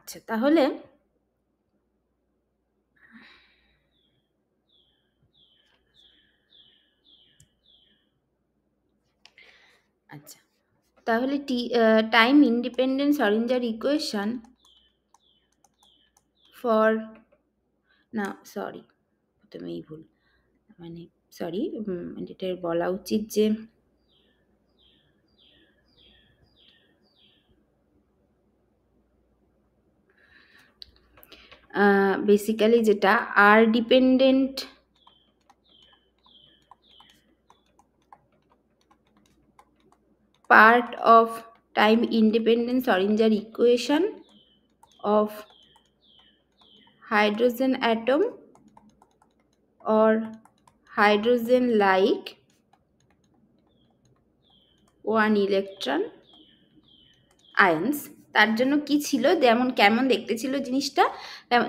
আচ্ছা, তাহলে আচ্ছা, তাহলে time independent Schrodinger equation for না সরি প্রথমেই ভুল, মানে সরি, এটা বলা উচিত যে বেসিক্যালি যেটা আর dependent part of time independent Schrodinger equation of hydrogen atom or hydrogen like one electron ions, তার জন্য কি ছিল, যেমন কেমন দেখতে ছিল জিনিসটা,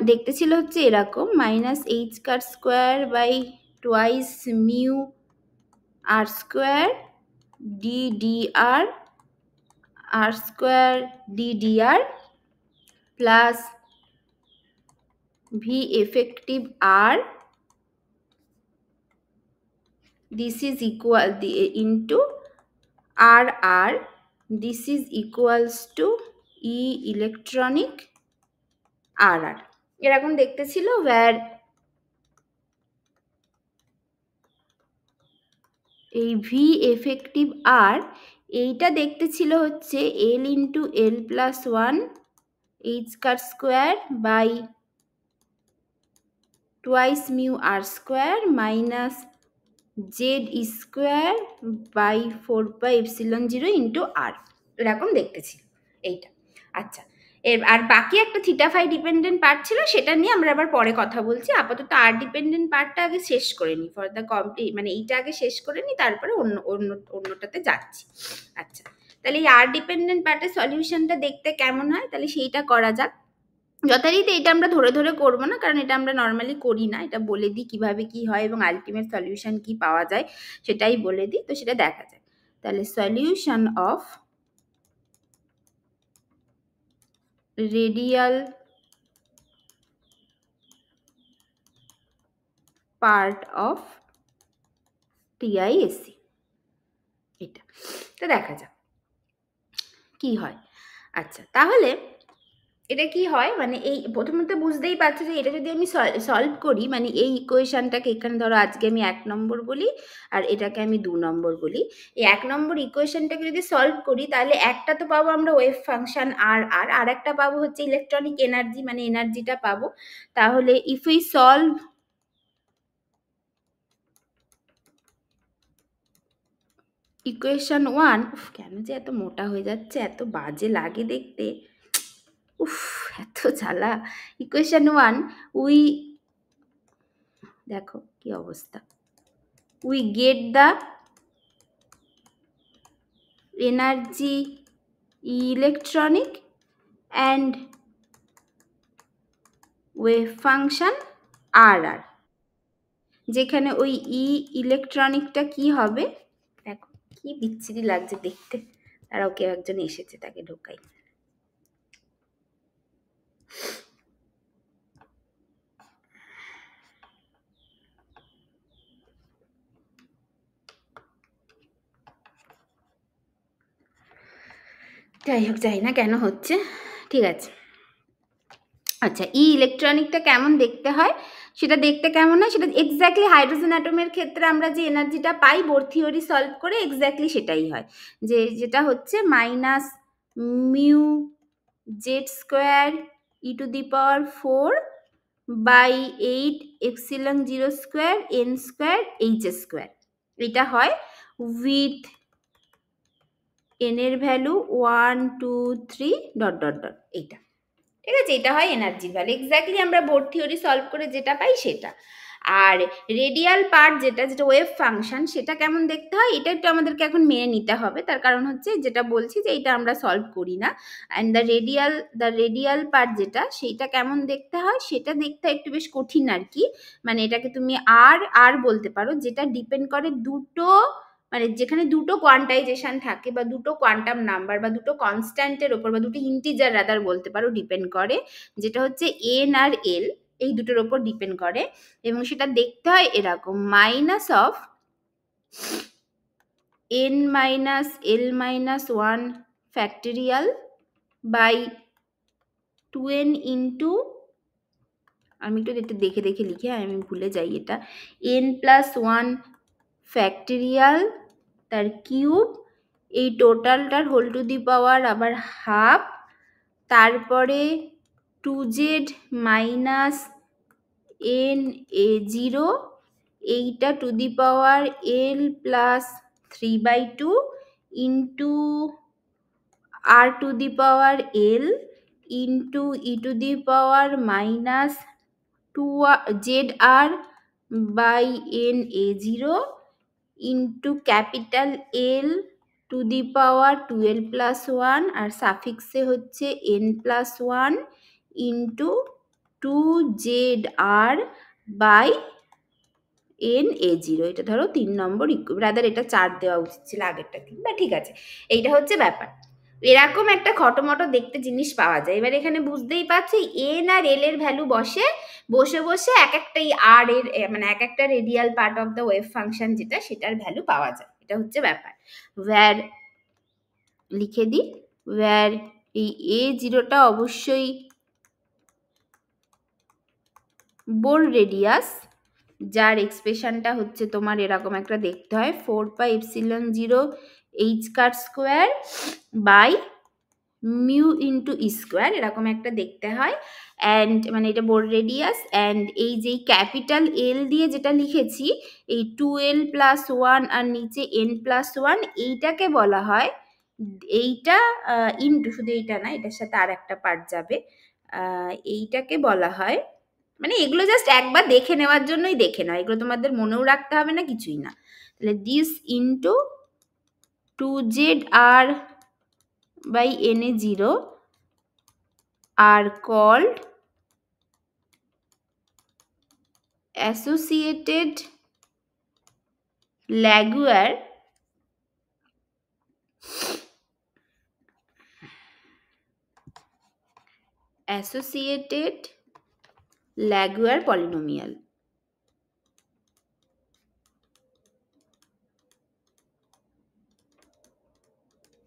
দেখতে ছিল হচ্ছে এরকম -h²/2 r square ddr r square ddr plus v effective r, this is equal into rr, this is equals to e electronic rr, এরকম দেখতে ছিল। where এই ভি এফেক্টিভ আর এইটা দেখতে ছিল হচ্ছে L into L plus one h square by twice mu r square minus Z square by 4πε0 into r, এরকম দেখতে ছিল এইটা। আচ্ছা, আর বাকি একটা থিটা ফাই ডিপেন্ডেন্ট পার্ট ছিল, সেটা নিয়ে আমরা আবার পরে কথা বলছি। আপাতত আর ডিপেন্ডেন্ট পার্টটা আগে শেষ করে নিই ফর দ্য কমপ্লিট, মানে এইটা আগে শেষ করে নিই, তারপরে অন্যটাতে যাচ্ছি। আচ্ছা, তাহলে এই আর ডিপেন্ডেন্ট পার্টের সলিউশনটা দেখতে কেমন হয়, তাহলে সেইটা করা যাক। যথারীতি এটা আমরা ধরে ধরে করব না, কারণ এটা আমরা নর্মালি করি না, এটা বলে দিই কিভাবে কি হয় এবং আলটিমেট সলিউশন কি পাওয়া যায় সেটাই বলে দিই, তো সেটা দেখা যায়। তাহলে solution of radial part of TISC, এটা তো দেখা যাক কি হয়। আচ্ছা, তাহলে এটা কি হয়, মানে এই প্রথমত বুঝতেই পারছো যে এটা যদি আমি সলভ করি, মানে এই ইকুয়েশনটাকে এখানে ধরো আজকে আমি 1 নম্বর বলি আর এটাকে আমি 2 নম্বর বলি, এই 1 নম্বর ইকুয়েশনটাকে যদি সলভ করি তাহলে একটা তো পাবো আমরা ওয়েভ ফাংশন আর একটা পাবো হচ্ছে ইলেকট্রনিক এনার্জি, মানে এনার্জিটা পাবো। তাহলে ইফ উই সলভ ইকুয়েশন 1, কেন যে এত মোটা হয়ে যাচ্ছে, এত বাজে লাগে দেখতে, উফ এত জ্বালা। ইকুয়েশন 1 উই, দেখো কি অবস্থা, we get the energy electronic and wave function আর, যেখানে ওই ইলেকট্রনিকটা কি হবে, দেখো কি বিচ্ছিরি লাগছে দেখতে, তারাও কেউ একজন এসেছে, তাকে ঢোকাই। যাই হোক, যাই না কেন হচ্ছে, ঠিক আছে। আচ্ছা, ইলেকট্রনিকটা কেমন দেখতে হয়, সেটা দেখতে কেমন হয়, সেটা এক্স্যাক্টলি হাইড্রোজেন অ্যাটমের ক্ষেত্রে আমরা যে এনার্জিটা পাই বোর থিওরি সলভ করে এক্স্যাক্টলি সেটাই হয়, যেটা হচ্ছে minus mu z square e to the power 4 by 8 epsilon 0 square n square h square, এটা হয় উইথ এন এর ভ্যালু 1 2 3 ডট ডট ডট, এইটা ঠিক আছে, এটা হয় এনার্জির ভ্যালু, এক্স্যাক্টলি আমরা বোর থিওরি সলভ করে যেটা পাই সেটা। আর রেডিয়াল পার্ট যেটা ওয়েভ ফাংশন, সেটা কেমন দেখতে হয় এটা একটু আমাদেরকে এখন মেনে নিতে হবে, তার কারণ হচ্ছে যেটা বলছি যে এটা আমরা সলভ করি না, অ্যান্ড দ্য রেডিয়াল পার্ট যেটা, সেইটা কেমন দেখতে হয় সেটা দেখতে একটু বেশ কঠিন আর কি, মানে এটাকে তুমি আর বলতে পারো, যেটা ডিপেন্ড করে দুটো, মানে যেখানে দুটো কোয়ান্টাইজেশন থাকে বা দুটো কোয়ান্টাম নাম্বার বা দুটো কনস্ট্যান্টের ওপর বা দুটো ইন্টিজার রাদার বলতে পারো ডিপেন্ড করে, যেটা হচ্ছে এন আর এল, এই দুটোর ওপর ডিপেন্ড করে। এবং সেটা দেখতে হয় এরকম, minus of n minus l minus 1 factorial by 2n into, আমি একটু এটা দেখে দেখে লিখি, আমি ভুলে যাই এটা, n plus 1 factorial তার কিউব, এই টোটালটার হোল টু দি পাওয়ার আবার হাফ, তারপরে 2z মাইনাস n a0, এইটা to the power l plus 3/2 into r to the power l into e to the power minus 2zr by n a0 into capital L to the power 2l plus 1 আর সাফিক্সে হচ্ছে n plus 1 into 2zr by n a0। এটা ধরো 3 নম্বর rather এটা 4 দেওয়া উচিত ছিল আগেরটা 3, বা ঠিক আছে, এইটা হচ্ছে ব্যাপার। এরকম একটা খটোমটো দেখতে জিনিস পাওয়া যায়। এবার এখানে বুঝতেই পারছি এন আর এল এর ভ্যালু বসে বসে এক একটা আর এর মানে এক একটা radial part of the wave function যেটা, সেটার ভ্যালু পাওয়া যায়। এটা হচ্ছে ব্যাপার। ওয়্যার লিখে দিই, ওয়্যার এই a0টা অবশ্যই বোর রেডিয়াস, যার এক্সপ্রেশনটা হচ্ছে তোমার এরকম একটা দেখতে হয় 4πε0 h² by mu into e square, এরকম একটা দেখতে হয়। অ্যান্ড মানে এটা বোর রেডিয়াস, অ্যান্ড এই যে ক্যাপিটাল এল দিয়ে যেটা লিখেছি এই 2l প্লাস 1 আর নিচে n প্লাস 1, এইটাকে বলা হয়, এইটা ইন্টু, শুধু এইটা না, এটার সাথে আর একটা পার্ট যাবে, এইটাকে বলা হয়, মানে এগুলো জাস্ট একবার দেখে নেওয়ার জন্যই দেখে নাও, এগুলো তোমাদের মনেও রাখতে হবে না, কিছুই না। তাহলে this into 2zr by na0 are called associated Laguerre polynomial।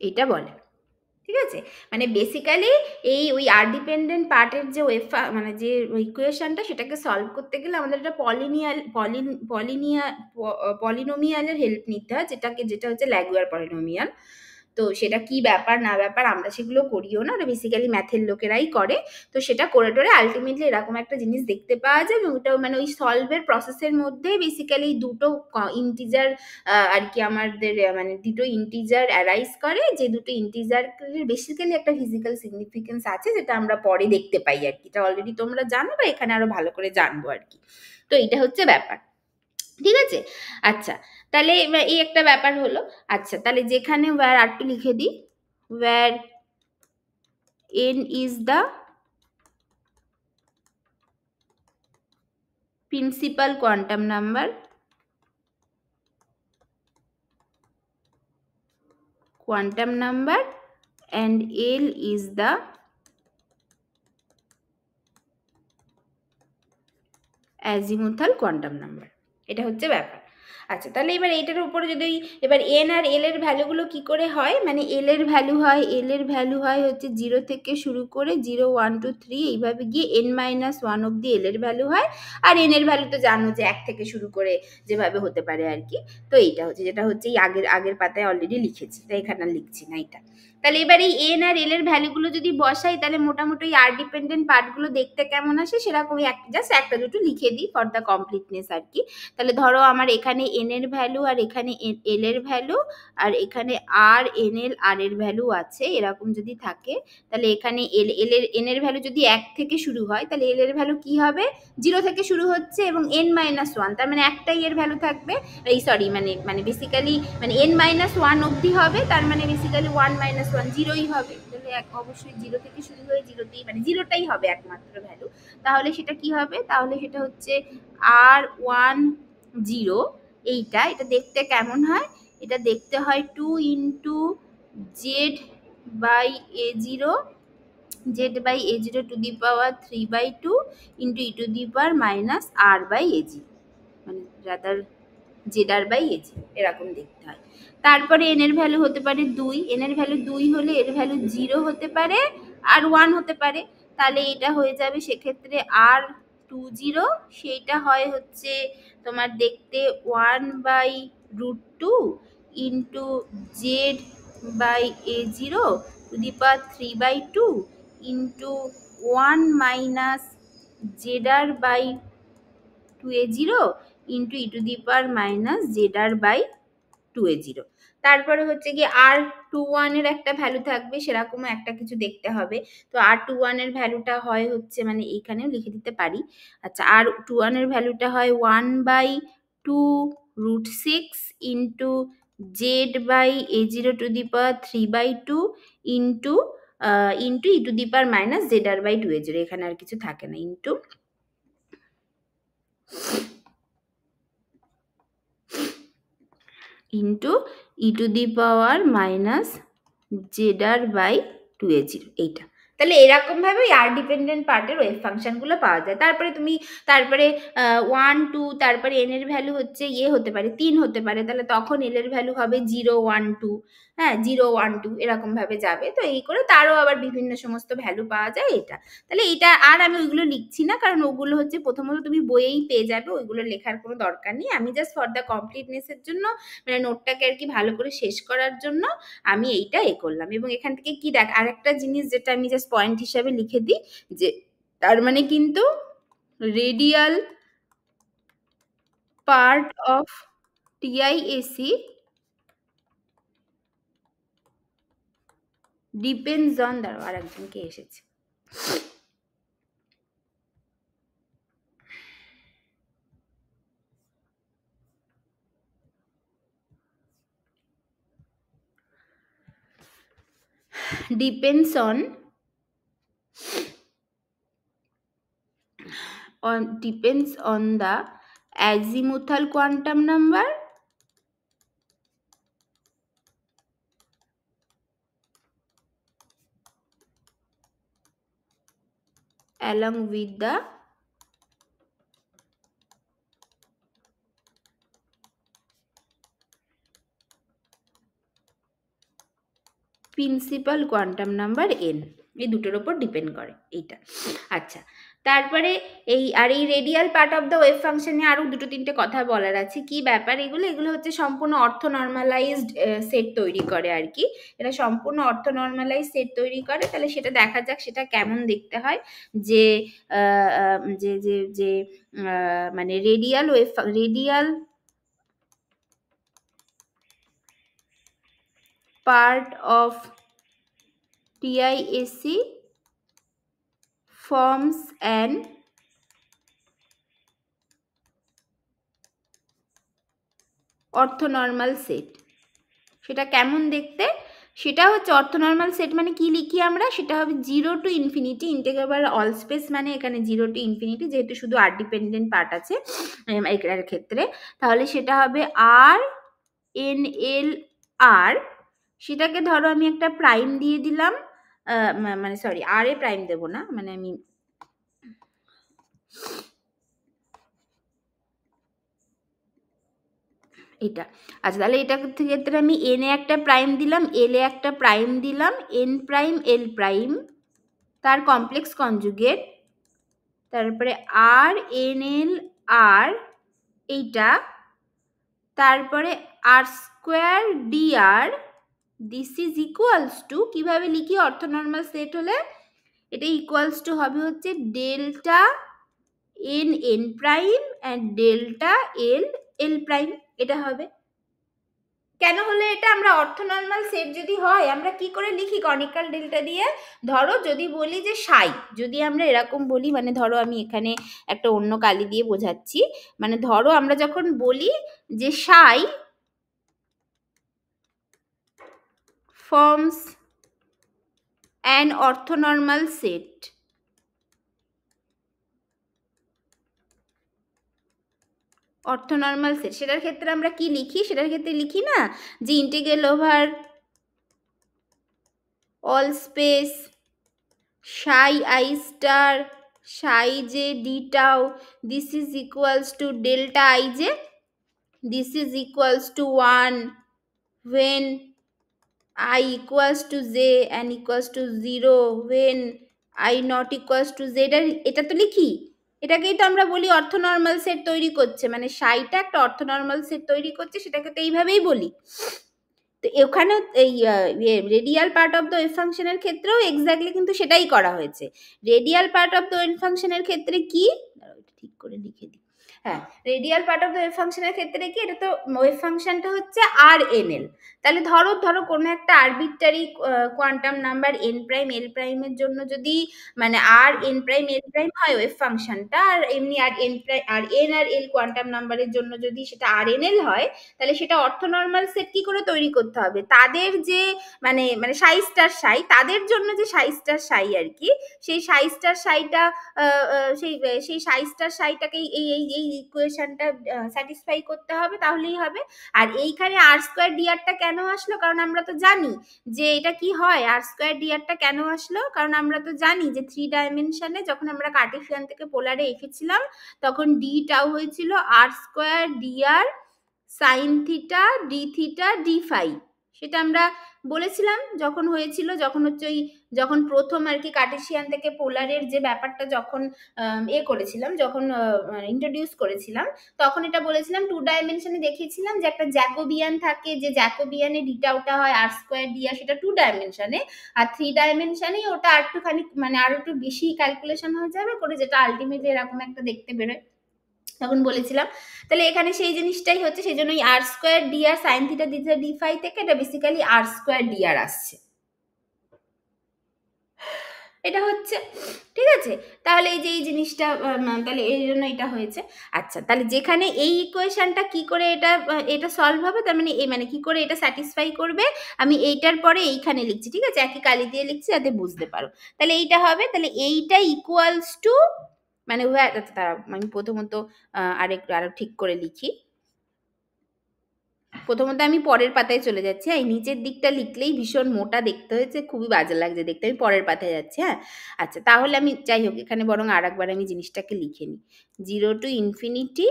এটা বলে, ঠিক আছে। মানে বেসিক্যালি এই ওই আর ডিপেন্ডেন্ট পার্টের যে ওয়েভ মানে যে ইকুয়েশনটা, সেটাকে সলভ করতে গেলে আমাদের একটা পলিনোমিয়ালের হেল্প নিতে হয়, যেটা হচ্ছে ল্যাগুয়ার পলিনোমিয়াল। তো সেটা কি ব্যাপার না ব্যাপার আমরা সেগুলো করিও না, ওটা বেসিক্যালি ম্যাথের লোকেরাই করে। তো সেটা করে টোরে আলটিমেটলি এরকম একটা জিনিস দেখতে পাওয়া যায়, এবং ওটা মানে ওই সলভের প্রসেসের মধ্যে বেসিক্যালি দুটো ইন্টিজার আর কি আমাদের মানে দুটো ইন্টিজার অ্যারাইজ করে, যে দুটো ইন্টিজার বেসিক্যালি একটা ফিজিক্যাল সিগনিফিকেন্স আছে, যেটা আমরা পরে দেখতে পাই আর কি। এটা অলরেডি তোমরা জানো, বা এখানে আরো ভালো করে জানবো আর কি। তো এটা হচ্ছে ব্যাপার, ঠিক আছে। আচ্ছা, তাহলে এই একটা ব্যাপার হলো। আচ্ছা, তাহলে যেখানে ওয়্যার আর টু লিখে দিই, wire n is the principal quantum number, and L is the azimuthal quantum number। এটা হচ্ছে ব্যাপার। আচ্ছা, তাহলে এবার এইটার উপরে যদি এবার এন আর এল এর ভ্যালুগুলো কি করে হয়, মানে এল এর ভ্যালু হয় হচ্ছে 0 থেকে শুরু করে 0 1 2 3 এইভাবে গিয়ে n-1 অব্দি এল এর ভ্যালু হয়। আর এন এর ভ্যালু তো জানো যে 1 থেকে শুরু করে যেভাবে হতে পারে আর কি। তো এইটা হচ্ছে, যেটা হচ্ছে এই আগের পাতায় অলরেডি লিখেছি, তাই এখানে আর লিখছি না এটা। তাহলে এবার এই এন আর এল এর ভ্যালুগুলো যদি বসাই, তাহলে মোটামুটি আর ডিপেন্ডেন্ট পার্টগুলো দেখতে কেমন আসে সেরকমই জাস্ট একটা দুটো লিখে দিই ফর দ্য কমপ্লিটনেস আর কি। তাহলে ধরো আমার এখানে এন এর ভ্যালু আর এখানে এল এর ভ্যালু, আর এখানে আর এন এল আর এর ভ্যালু আছে, এরকম যদি থাকে, তাহলে এখানে এন এর ভ্যালু যদি 1 থেকে শুরু হয়, তাহলে এল এর ভ্যালু কি হবে, 0 থেকে শুরু হচ্ছে এবং n-1, তার মানে একটাই এর ভ্যালু থাকবে, এই সরি মানে বেসিক্যালি মানে n-1 অবধি হবে, তার মানে বেসিক্যালি 1-1 0ই হবে। তাহলে অবশ্যই 0 থেকে শুরু হয়ে 0তেই মানে 0টাই হবে একমাত্র ভ্যালু। তাহলে সেটা কি হবে, তাহলে সেটা হচ্ছে r1 0। এটা দেখতে কেমন হয়, এটা দেখতে হয় 2 into z by a0 z/a0 to the power 3/2 into e to the power minus r/a0, মানে রাদার zr/a0 এরকম দেখতে হয়। তারপরে n এর ভ্যালু হতে পারে 2, n এর ভ্যালু 2 হলে এর ভ্যালু 0 হতে পারে আর 1 হতে পারে। তাহলে এটা হয়ে যাবে সেক্ষেত্রে r20, সেইটা হয় হচ্ছে তোমার দেখতে 1/√2 into z/a0 to the power 3/2 into 1 minus zr/2a0 into e to the power minus zr/2a0। তারপরে হচ্ছে কি r21 এর একটা ভ্যালু থাকবে, সেরকমও একটা কিছু দেখতে হবে। তো r21 এর ভ্যালুটা হয় হচ্ছে, মানে এইখানেও লিখে দিতে পারি। আচ্ছা, r21 এর ভ্যালুটা হয় 1/2√6 into z/a0 to the power 3/2 into e to the power minus zr/2a0, এখানে আর কিছু থাকে না, into e to the power minus zr/2a0, এইটা। তাহলে এরকম ভাবে ওই আর ডিপেন্ডেন্ট পার্টের ওয়েভ ফাংশনগুলো পাওয়া যায়। তারপরে 1 2, তারপরে n এর ভ্যালু হচ্ছে হতে পারে 3 হতে পারে, তাহলে তখন l এর ভ্যালু হবে 0 1 2, হ্যাঁ 0 1 2 এরকম ভাবে যাবে। তো এই করে তারও আবার বিভিন্ন সমস্ত ভ্যালু পাওয়া যায় এটা। তাহলে এটা আর আমি ওইগুলো লিখছি না, কারণ ওগুলো হচ্ছে প্রথমত তুমি বইয়েই পেয়ে যাবে, ওইগুলো লেখার কোনো দরকার নেই। আমি জাস্ট ফর দ্য কমপ্লিটনেসের জন্য, মানে নোটটাকে আর কি ভালো করে শেষ করার জন্য আমি এইটা করলাম। এবং এখান থেকে কি দেখ, আরেকটা জিনিস যেটা আমি জাস্ট পয়েন্ট হিসাবে লিখে দিই, যে তার মানে কিন্তু radial part of TIAC depends on, দাঁড়াও আর একজনকে এসেছে, depends on the azimuthal quantum number along with the principal quantum number n, এই দুটোর উপর ডিপেন্ড করে এইটা। আচ্ছা, তারপরে এই radial part of the wave ফাংশনে আরও 2-3টে কথা বলার আছে। কি ব্যাপার এগুলো হচ্ছে সম্পূর্ণ অর্থ নর্মালাইজড সেট তৈরি করে আর কি, এটা সম্পূর্ণ অর্থ নর্মালাইজ সেট তৈরি করে। তাহলে সেটা দেখা যাক সেটা কেমন দেখতে হয়। যে যে যে যে মানে radial part of TIAC forms an orthonormal set। সেটা কেমন দেখতে, সেটা হচ্ছে অর্থনর্মাল সেট মানে কি লিখি আমরা, সেটা হবে 0 to infinity integrable all space, মানে এখানে 0 to ইনফিনিটি, যেহেতু শুধু আর ডিপেন্ডেন্ট পার্ট আছে এর ক্ষেত্রে, তাহলে সেটা হবে RNLR। সেটাকে ধরো আমি একটা প্রাইম দিয়ে দিলাম, মানে সরি আর এ প্রাইম দেবো না, মানে আমি এটা। আচ্ছা, তাহলে এটা ক্ষেত্রে আমি n এ একটা প্রাইম দিলাম, l এ একটা প্রাইম দিলাম, n প্রাইম l প্রাইম, তার কমপ্লেক্স কনজুগেট, তারপরে RNLR এইটা, তারপরে r²dr, this is equals two, কিভাবে লিখি অর্থনর্মাল সেট হলে, এটা ইকুয়ালস টু হবে হচ্ছে delta n n prime and delta l l prime, এটা হবে। কেন হলো এটা, আমরা অর্থনর্মাল সেট যদি হয় আমরা কি করে লিখি কনিক্যাল ডেল্টা দিয়ে, ধরো যদি বলি যে সাই, যদি আমরা এরকম বলি, মানে ধরো আমি এখানে একটা অন্য কালি দিয়ে বোঝাচ্ছি, মানে ধরো আমরা যখন বলি যে সাই forms an orthonormal অর্থনর্মাল সেট, সেটার ক্ষেত্রে আমরা কি লিখি? সেটার ক্ষেত্রে লিখি না যে integral over all space psi I star psi j d tau, this is equals to delta ij, this is equals to 1 when I equals to j and equals to 0 when I not equals to z। এটা তো লিখি, এটাকেই তো আমরা বলি অর্থনর্মাল set তৈরি করছে, মানে সাইটা একটা অর্থনর্মাল সেট তৈরি করছে, সেটাকে তো এইভাবেই বলি। তো এখানে এই radial part of the wave ফাংশনের ক্ষেত্রেও এক্স্যাক্টলি কিন্তু সেটাই করা হয়েছে। Radial part of the wave ফাংশনের ক্ষেত্রে কি, ঠিক করে লিখে দিই, হ্যাঁ, radial part of the wave ফাংশনের ক্ষেত্রে কি, এটা তো ওয়েভ ফাংশনটা হচ্ছে আর এন এল। তাহলে ধরো কোনো একটা arbitrary quantum number N prime এল প্রাইমের জন্য যদি মানে আর এন প্রাইম এল প্রাইম হয় ওয়েভ ফাংশনটা, আর এমনি আর এন প্রাইম আর এন আর এল কোয়ান্টাম নাম্বারের জন্য যদি সেটা আর এন এল হয়, তাহলে সেটা অর্থনর্মাল সেট কি করে তৈরি করতে হবে? তাদের যে মানে সাই স্টার সাই, তাদের জন্য যে সাই স্টার সাই আর কি, সেই সাই স্টার সাইটা সেই সাই স্টার সাইটাকে এই এই এই ইকুয়েশনটা স্যাটিসফাই করতে হবে, তাহলেই হবে। আর এইখানে আর স্কোয়ার ডিআরটা কেন আসলো? কারণ আমরা তো জানি যে এটা কি হয়, আর স্কোয়ার ডিআরটা কেন আসলো? কারণ আমরা তো জানি যে 3 ডাইমেনশনে যখন আমরা কার্টেসিয়ান থেকে পোলারে এঁকেছিলাম, তখন ডি টাউ হয়েছিল r square d r sine theta d theta d phi. সেটা আমরা বলেছিলাম যখন হয়েছিল, যখন হচ্ছে ওই যখন প্রথম আর কি কার্টেসিয়ান থেকে পোলারের যে ব্যাপারটা যখন করেছিলাম, যখন ইন্ট্রোডিউস করেছিলাম, তখন এটা বলেছিলাম 2 ডাইমেনশনে দেখিয়েছিলাম যে একটা জ্যাকোবিয়ান থাকে, যে জ্যাকোবিয়ানে ডিটা ওটা হয় আর স্কোয়ার ডিআর, সেটা 2 ডাইমেনশনে। আর 3 ডাইমেনশনেই ওটা আর একটুখানি মানে আর একটু বেশি ক্যালকুলেশন হয়ে যাবে করে, যেটা আলটিমেটলি এরকম একটা দেখতে বেরোয়, তখন বলেছিলাম। তাহলে এখানে সেই জিনিসটাই হচ্ছে, সেই জন্যই r square d r sine theta d theta d phi থেকে এটা বেসিক্যালি আর স্কোয়ার ডিআর আসছে, এটা হচ্ছে, ঠিক আছে। তাহলে এই যে এই জিনিসটা তাহলে এই জন্য এটা হয়েছে। আচ্ছা, তাহলে যেখানে এই ইকুয়েশনটা কি করে এটা সলভ হবে, তার মানে এই মানে কি করে এটা স্যাটিসফাই করবে, আমি এইটার পরে এইখানে লিখছি, ঠিক আছে, একই কালি দিয়ে লিখছি যাতে বুঝতে পারো। তাহলে এইটা হবে, তাহলে এইটা ইকুয়ালস টু মানে তারা আমি প্রথমত আরো ঠিক করে লিখি। প্রথমত আমি পরের পাতায় চলে যাচ্ছি, এই নিচের দিকটা লিখলেই ভীষণ মোটা দেখতে হয়েছে, খুবই বাজে লাগছে দেখতে, আমি পরের পাতায় যাচ্ছি। হ্যাঁ, আচ্ছা, তাহলে আমি যাই হোক এখানে বরং আর একবার আমি জিনিসটাকে লিখে নিই। 0 to infinity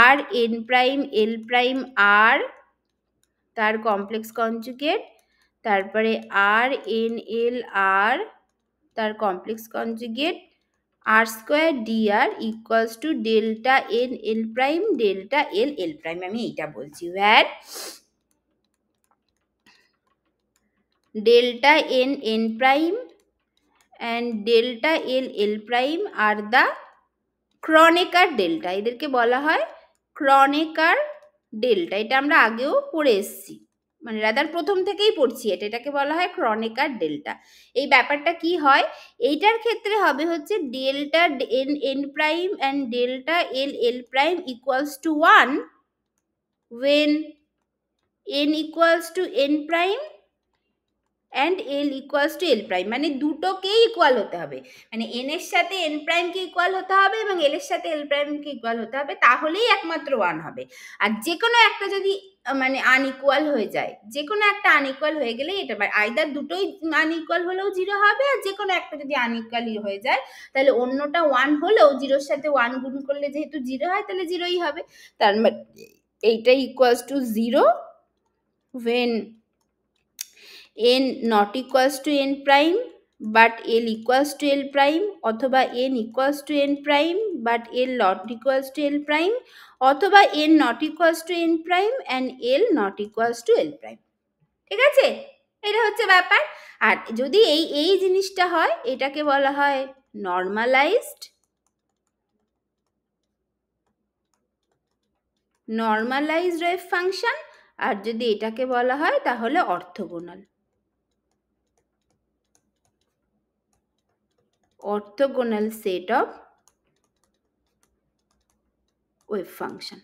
R n prime l prime আর তার কমপ্লেক্স কনজুগেট, তারপরে আর এন এল আর তার complex conjugate r square d r equals to delta n l prime delta l l prime. আমি এইটা বলছি, where delta n n prime and delta l l prime are the Kronecker delta। এদেরকে বলা হয় Kronecker delta। এটা আমরা আগেও পড়ে এসেছি, মানে রাদার প্রথম থেকেই পড়ছি এটাকে বলা হয় Kronecker delta। এই ব্যাপারটা কি হয়, এইটার ক্ষেত্রে হবে হচ্ছে delta n n prime and delta l l prime equals to 1 when n equals to n prime and l equals to l prime, মানে দুটোকেই ইকুয়াল হতে হবে, মানে n এর সাথে n প্রাইম কে ইকুয়াল হতে হবে এবং l এর সাথে l প্রাইম কে ইকুয়াল হতে হবে, তাহলেই একমাত্র 1 হবে। আর যে কোনো একটা যদি মানে আনইকুয়াল হয়ে যায়, যে কোনো একটা আনইকুয়াল হয়ে গেলে এটা আইদার দুটোই আনইকুয়াল হলেও 0 হবে, আর যে কোনো একটা যদি আনইকুয়াল হয়ে যায় তাহলে অন্যটা 1 হলেও 0-র সাথে 1 গুণ করলে যেহেতু 0 হয় তাহলে 0ই হবে। তার মানে এইটা equals to 0 when n not equals to n prime but l equals to l prime, অথবা n equals to n prime but l not equals to l prime, অথবা n not equals to n prime and l not equals to l prime। ঠিক আছে, এটা হচ্ছে ব্যাপার। আর যদি এই জিনিসটা হয়, এটাকে বলা হয় নর্মালাইজড ওয়েভ ফাংশন, আর যদি এটাকে বলা হয় তাহলে orthogonal set of wave function.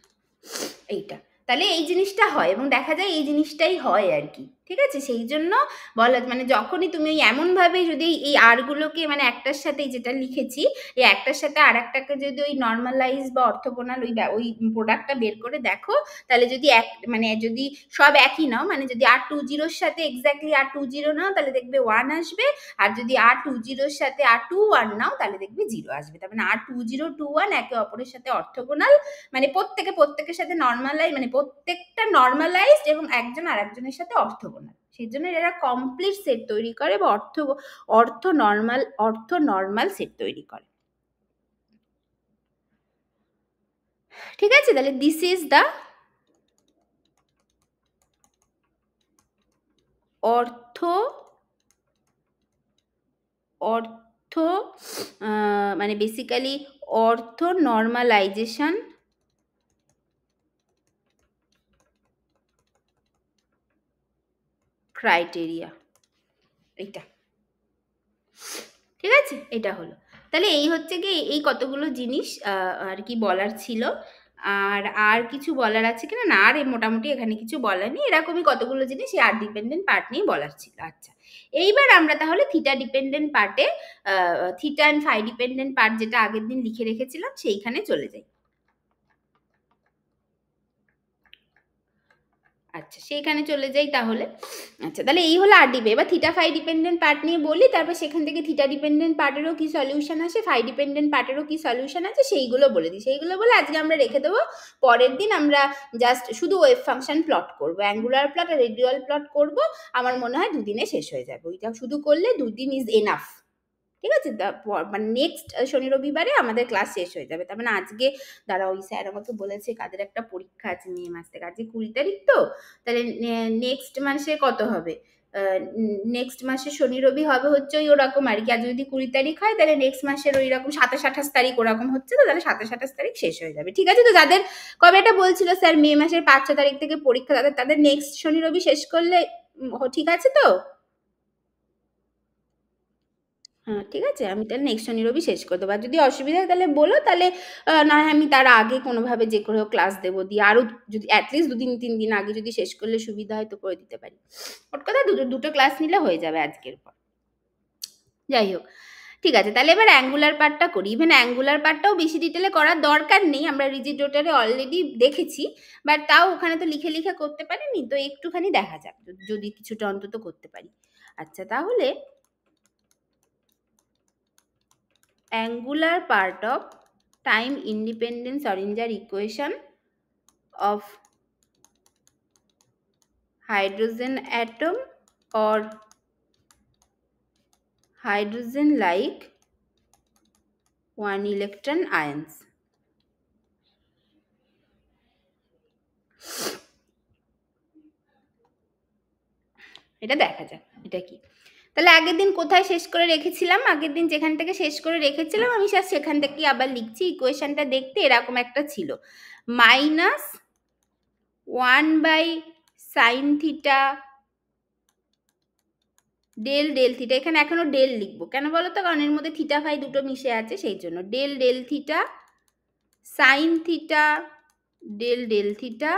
এইটা তাহলে এই জিনিসটা হয় এবং দেখা যায় এই জিনিসটাই হয় আর কি। ঠিক আছে? সেই জন্য বলা মানে যখনই তুমি ওই এমনভাবে যদি এই আরগুলোকে মানে একটার সাথে যেটা লিখেছি, এই একটার সাথে আরেকটাকে যদি ওই নরমালাইজ বা অর্থোগোনাল ওই প্রোডাক্টটা বের করে দেখো, তাহলে যদি মানে যদি সব একই নাও, মানে যদি R20 র সাথে এক্স্যাক্টলি R20 নাও তাহলে দেখবে 1 আসবে, আর যদি R20 র সাথে R21 নাও তাহলে দেখবে 0 আসবে। তার মানে R20 21 একে অপরের সাথে অর্থোগোনাল, মানে প্রত্যেকের সাথে নরমালাইজ, মানে প্রত্যেকটা নরমালাইজড এবং একজন আরেকজনের সাথে অর্থোগোনাল। সেই জন্য এরা কমপ্লিট সেট তৈরি করে বা অর্থ নরমাল সেট তৈরি করে। ঠিক আছে? তাহলে দিস ইজ দ্য অর্থ মানে বেসিক্যালি অর্থ নরমালাইজেশন ক্রাইটেরিয়া, এইটা। ঠিক আছে? এটা হলো। তাহলে এই হচ্ছে গিয়ে এই কতগুলো জিনিস আর কি বলার ছিল। আর কিছু বলার আছে কিনা? না, আর মোটামুটি এখানে কিছু বলার নেই। এরকমই কতগুলো জিনিস এই আর ডিপেন্ডেন্ট পার্ট নিয়ে বলার ছিল। আচ্ছা, এইবার আমরা তাহলে থিটা ডিপেন্ডেন্ট পার্টে theta and phi dependent part যেটা আগের দিন লিখে রেখেছিলাম সেইখানে চলে যাই। আচ্ছা, সেইখানে চলে যাই তাহলে। আচ্ছা, তাহলে এই হলো RDP। এবার থিটা ফাই ডিপেন্ডেন্ট পার্ট নিয়ে বলি, তারপর সেখান থেকে থিটা ডিপেন্ডেন্ট পার্টেরও কি সলিউশন আসে, ফাই ডিপেন্ডেন্ট পার্টেরও কি সলিউশন আছে সেইগুলো বলে দিই। সেইগুলো বলে আজকে আমরা রেখে দেবো, পরের দিন আমরা জাস্ট শুধু ওয়েভ ফাংশন প্লট করবো, অ্যাঙ্গুলার প্লট আর রেডিয়াল প্লট করবো। আমার মনে হয় দুদিনে শেষ হয়ে যাবে। ওইটা শুধু করলে দুদিন ইজ এনাফ। ঠিক আছে? মানে নেক্সট শনি রবিবারে আমাদের ক্লাস শেষ হয়ে যাবে। তার মানে আজকে দাঁড়া, ওই স্যার আমাকে বলেছে কাদের একটা পরীক্ষা আছে মে মাস থেকে, আজকে 20 তারিখ তো, তাহলে নেক্সট মাসে কত হবে? নেক্সট মাসে শনি রবি হবে হচ্ছে ওই ওরকম আর কি। আর যদি 20 তারিখ হয় তাহলে নেক্সট মাসের ওই রকম 27-28 তারিখ ওরকম হচ্ছে, তো তাহলে 27-28 তারিখ শেষ হয়ে যাবে। ঠিক আছে? তো যাদের কবে এটা বলছিল স্যার মে মাসের 5-6 তারিখ থেকে পরীক্ষা, তাদের নেক্সট শনি রবি শেষ করলে ঠিক আছে তো? হ্যাঁ, ঠিক আছে, আমি তাহলে নেক্সট শনি রবি শেষ করে দেবো। আর যদি অসুবিধা হয় তাহলে বলো, তাহলে না হয় আমি তার আগে কোনোভাবে যে করেও ক্লাস দেবো, দিয়ে আরও যদি অ্যাটলিস্ট 2-3 দিন আগে যদি শেষ করলে সুবিধা হয় তো করে দিতে পারি। ওর কথা দুটো ক্লাস নিলে হয়ে যাবে আজকের পর। যাই হোক, ঠিক আছে, তাহলে এবার অ্যাঙ্গুলার পার্টটা করি। ইভেন অ্যাঙ্গুলার পার্টটাও বেশি ডিটেলে করার দরকার নেই, আমরা রিজিড রোটারে অলরেডি দেখেছি, বাট তাও ওখানে তো লিখে লিখে করতে পারিনি, তো একটুখানি দেখা যাক যদি কিছুটা অন্তত করতে পারি। আচ্ছা, তাহলে angular part of time independent Schrodinger equation of hydrogen atom or hydrogen like one electron ions. এটা দেখা যাক এটা কি। তাহলে আগের দিন কোথায় শেষ করে রেখেছিলাম? আগের দিন যেখান থেকে শেষ করে রেখেছিলাম আমি সেখান থেকে আবার লিখছি। ইকুয়েশনটা দেখতে এরকম একটা ছিল, -1/sin থিটা ডেল থিটা। এখানে এখনো ডেল লিখবো কেন বলো তো? কারণ এর মধ্যে থিটা ফাই দুটো মিশে আছে, সেই জন্য del theta sine theta del theta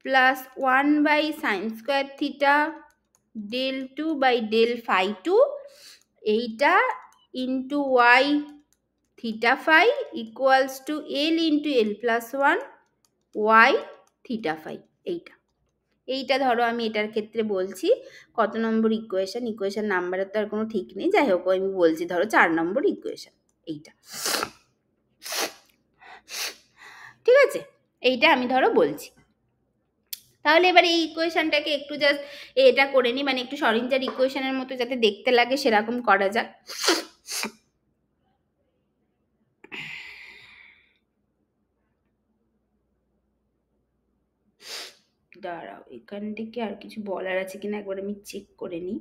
plus 1/sin square theta del 2/del phi 2, এইটা into y theta phi equals to l into l plus 1 y theta phi. এইটা ধরো আমি এটার ক্ষেত্রে বলছি কত নম্বর ইকুয়েশন নাম্বারের তো আর কোনো ঠিক নেই, যাই হোক আমি বলছি ধরো 4 নম্বর ইকুয়েশন এইটা। ঠিক আছে? এইটা আমি ধরো বলছি। তাহলে এবার এই ইকুয়েশনটাকে একটু জাস্ট এটা করে নিই, মানে একটু শরঞ্জার ইকুয়েশনের মতো যাতে দেখতে লাগে সেরকম করা যাক। দাঁড়াও, এখান থেকে আর কিছু বলার আছে কিনা একবার আমি চেক করে নিই।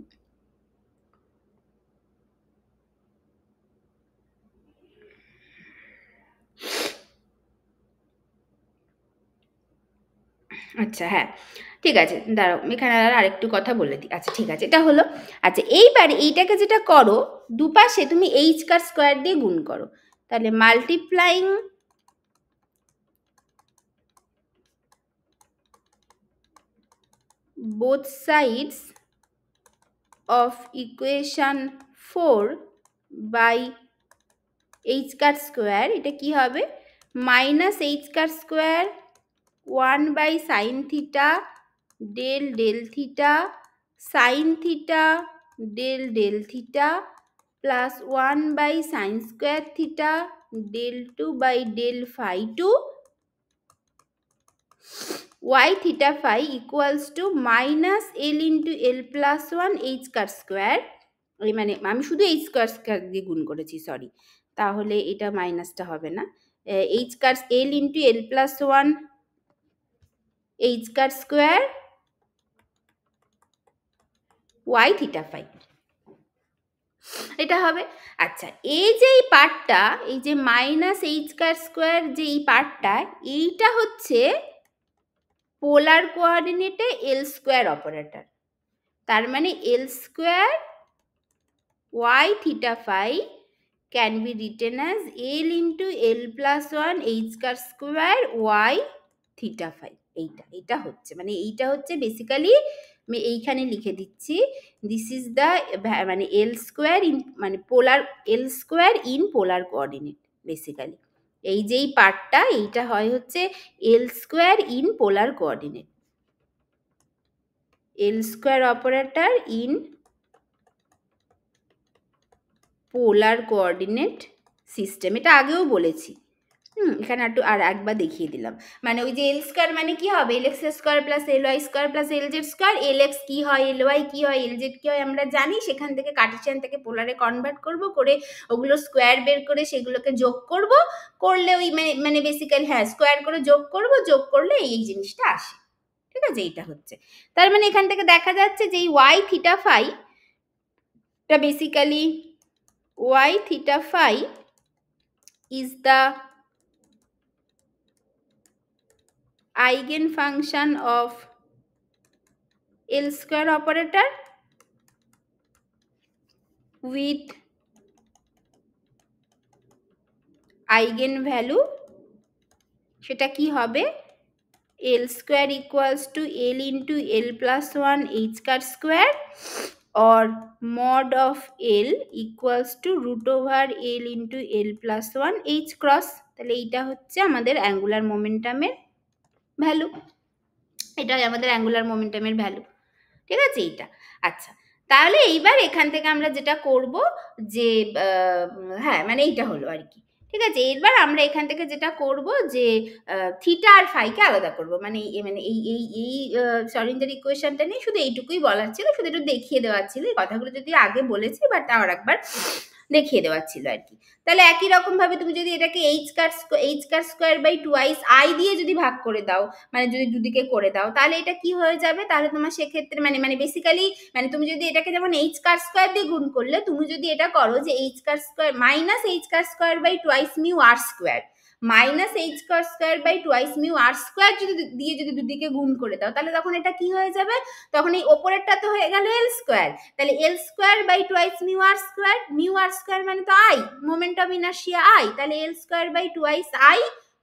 আচ্ছা, হ্যাঁ ঠিক আছে, দাঁড়াও এখানে আরেকটু কথা বলে দিই। আচ্ছা ঠিক আছে, এটা হলো। আচ্ছা, এইবার এইটাকে যেটা করো, দুপাশে তুমি এইচ কার স্কোয়ার দিয়ে গুণ করো, তাহলে multiplying both sides of equation 4 by h car square, এটা কি হবে minus h car square 1 by sin theta del del theta sin theta del del theta plus 1 by sin square theta del 2 by del phi 2 y theta phi equals to minus l into l plus 1 h car square, মানে আমি শুধু h car square দিয়ে গুণ করেছি, sorry, তাহলে এটা মাইনাসটা হবে না, h car l into l plus 1 h car square y theta phi, এটা হবে। আচ্ছা, এই যে এই পার্টটা, এই যে মাইনাস এইচ কার স্কোয়ার যে এই পার্টটা, এইটা হচ্ছে পোলার কোঅর্ডিনেটে এল স্কোয়ার অপারেটর, তার মানে L square Y theta phi can be written as l into L plus one h car square Y theta phi. এইটা হচ্ছে, মানে এইটা হচ্ছে বেসিক্যালি আমি এইখানে লিখে দিচ্ছি, দিস ইজ দ্য মানে এল স্কোয়ার ইন মানে polar L square in polar coordinate basically. এই যেই পার্টটা এইটা হয় হচ্ছে L square in polar coordinate, L square operator in polar coordinate system, এটা আগেও বলেছি। এখানে আর একবার দেখিয়ে দিলাম, মানে ওই যে এল স্কোয়ার মানে কি হবে L x square plus L y square plus L z square, L x কী হয়, এল ওয়াই কী হয়, এল জেড কী হয় আমরা জানি, সেখান থেকে কার্টেসিয়ান থেকে পোলারে কনভার্ট করব, করে ওগুলো স্কোয়ার বের করে সেগুলোকে যোগ করব, করলে ওই মানে বেসিক্যালি হ্যাঁ স্কোয়ার করে যোগ করব, যোগ করলে এই জিনিসটা আসে, ঠিক আছে, এইটা হচ্ছে। তার মানে এখান থেকে দেখা যাচ্ছে যে এই ওয়াই থিটা ফাই টা basically y theta phi is the eigenfunction of L square operator with eigenvalue, সেটা কি হবে L square equals to L into L plus 1 h car square or mod of L equals to root over L into L plus 1 h cross, তাহলে এইটা হচ্ছে আমাদের angular মোমেন্টামের value, এটাই আমাদের অ্যাঙ্গুলার মোমেন্টামের ভ্যালু, ঠিক আছে এইটা। আচ্ছা, তাহলে এইবার এখান থেকে আমরা যেটা করব যে হ্যাঁ মানে এইটা হলো আর কি, ঠিক আছে। এবার আমরা এখান থেকে যেটা করব যে থিটা আর ফাইকে আলাদা করব, মানে মানে এই এই এই সলিঞ্জার ইকুয়েশনটা নিয়ে শুধু এইটুকুই বলার ছিল, শুধু একটু দেখিয়ে দেওয়ার ছিল, এই কথাগুলো যদি আগে বলেছি বাট আর একবার দেখিয়ে দেওয়ার ছিল আর কি। তাহলে একই রকম ভাবে তুমি যদি এটাকে h car square by twice I দিয়ে যদি ভাগ করে দাও, মানে যদি দুদিকে করে দাও, তাহলে এটা কি হয়ে যাবে, তাহলে তোমার সেক্ষেত্রে মানে বেসিক্যালি মানে তুমি যদি এটাকে যেমন এইচ কার স্কোয়ার দিয়ে গুণ করলে, তুমি যদি এটা করো যে h car square minus h car square by twice mu r square minus h car square by twice mu r square যদি দিয়ে যদি দুদিকে গুণ করে দাও, তাহলে তখন এটা কি হয়ে যাবে, তখন এই ওপরেরটা তো হয়ে গেল এল স্কোয়ার, তাহলে L square by twice mu r square মানে তো I, moment of inertia I, তাহলে L square by twice I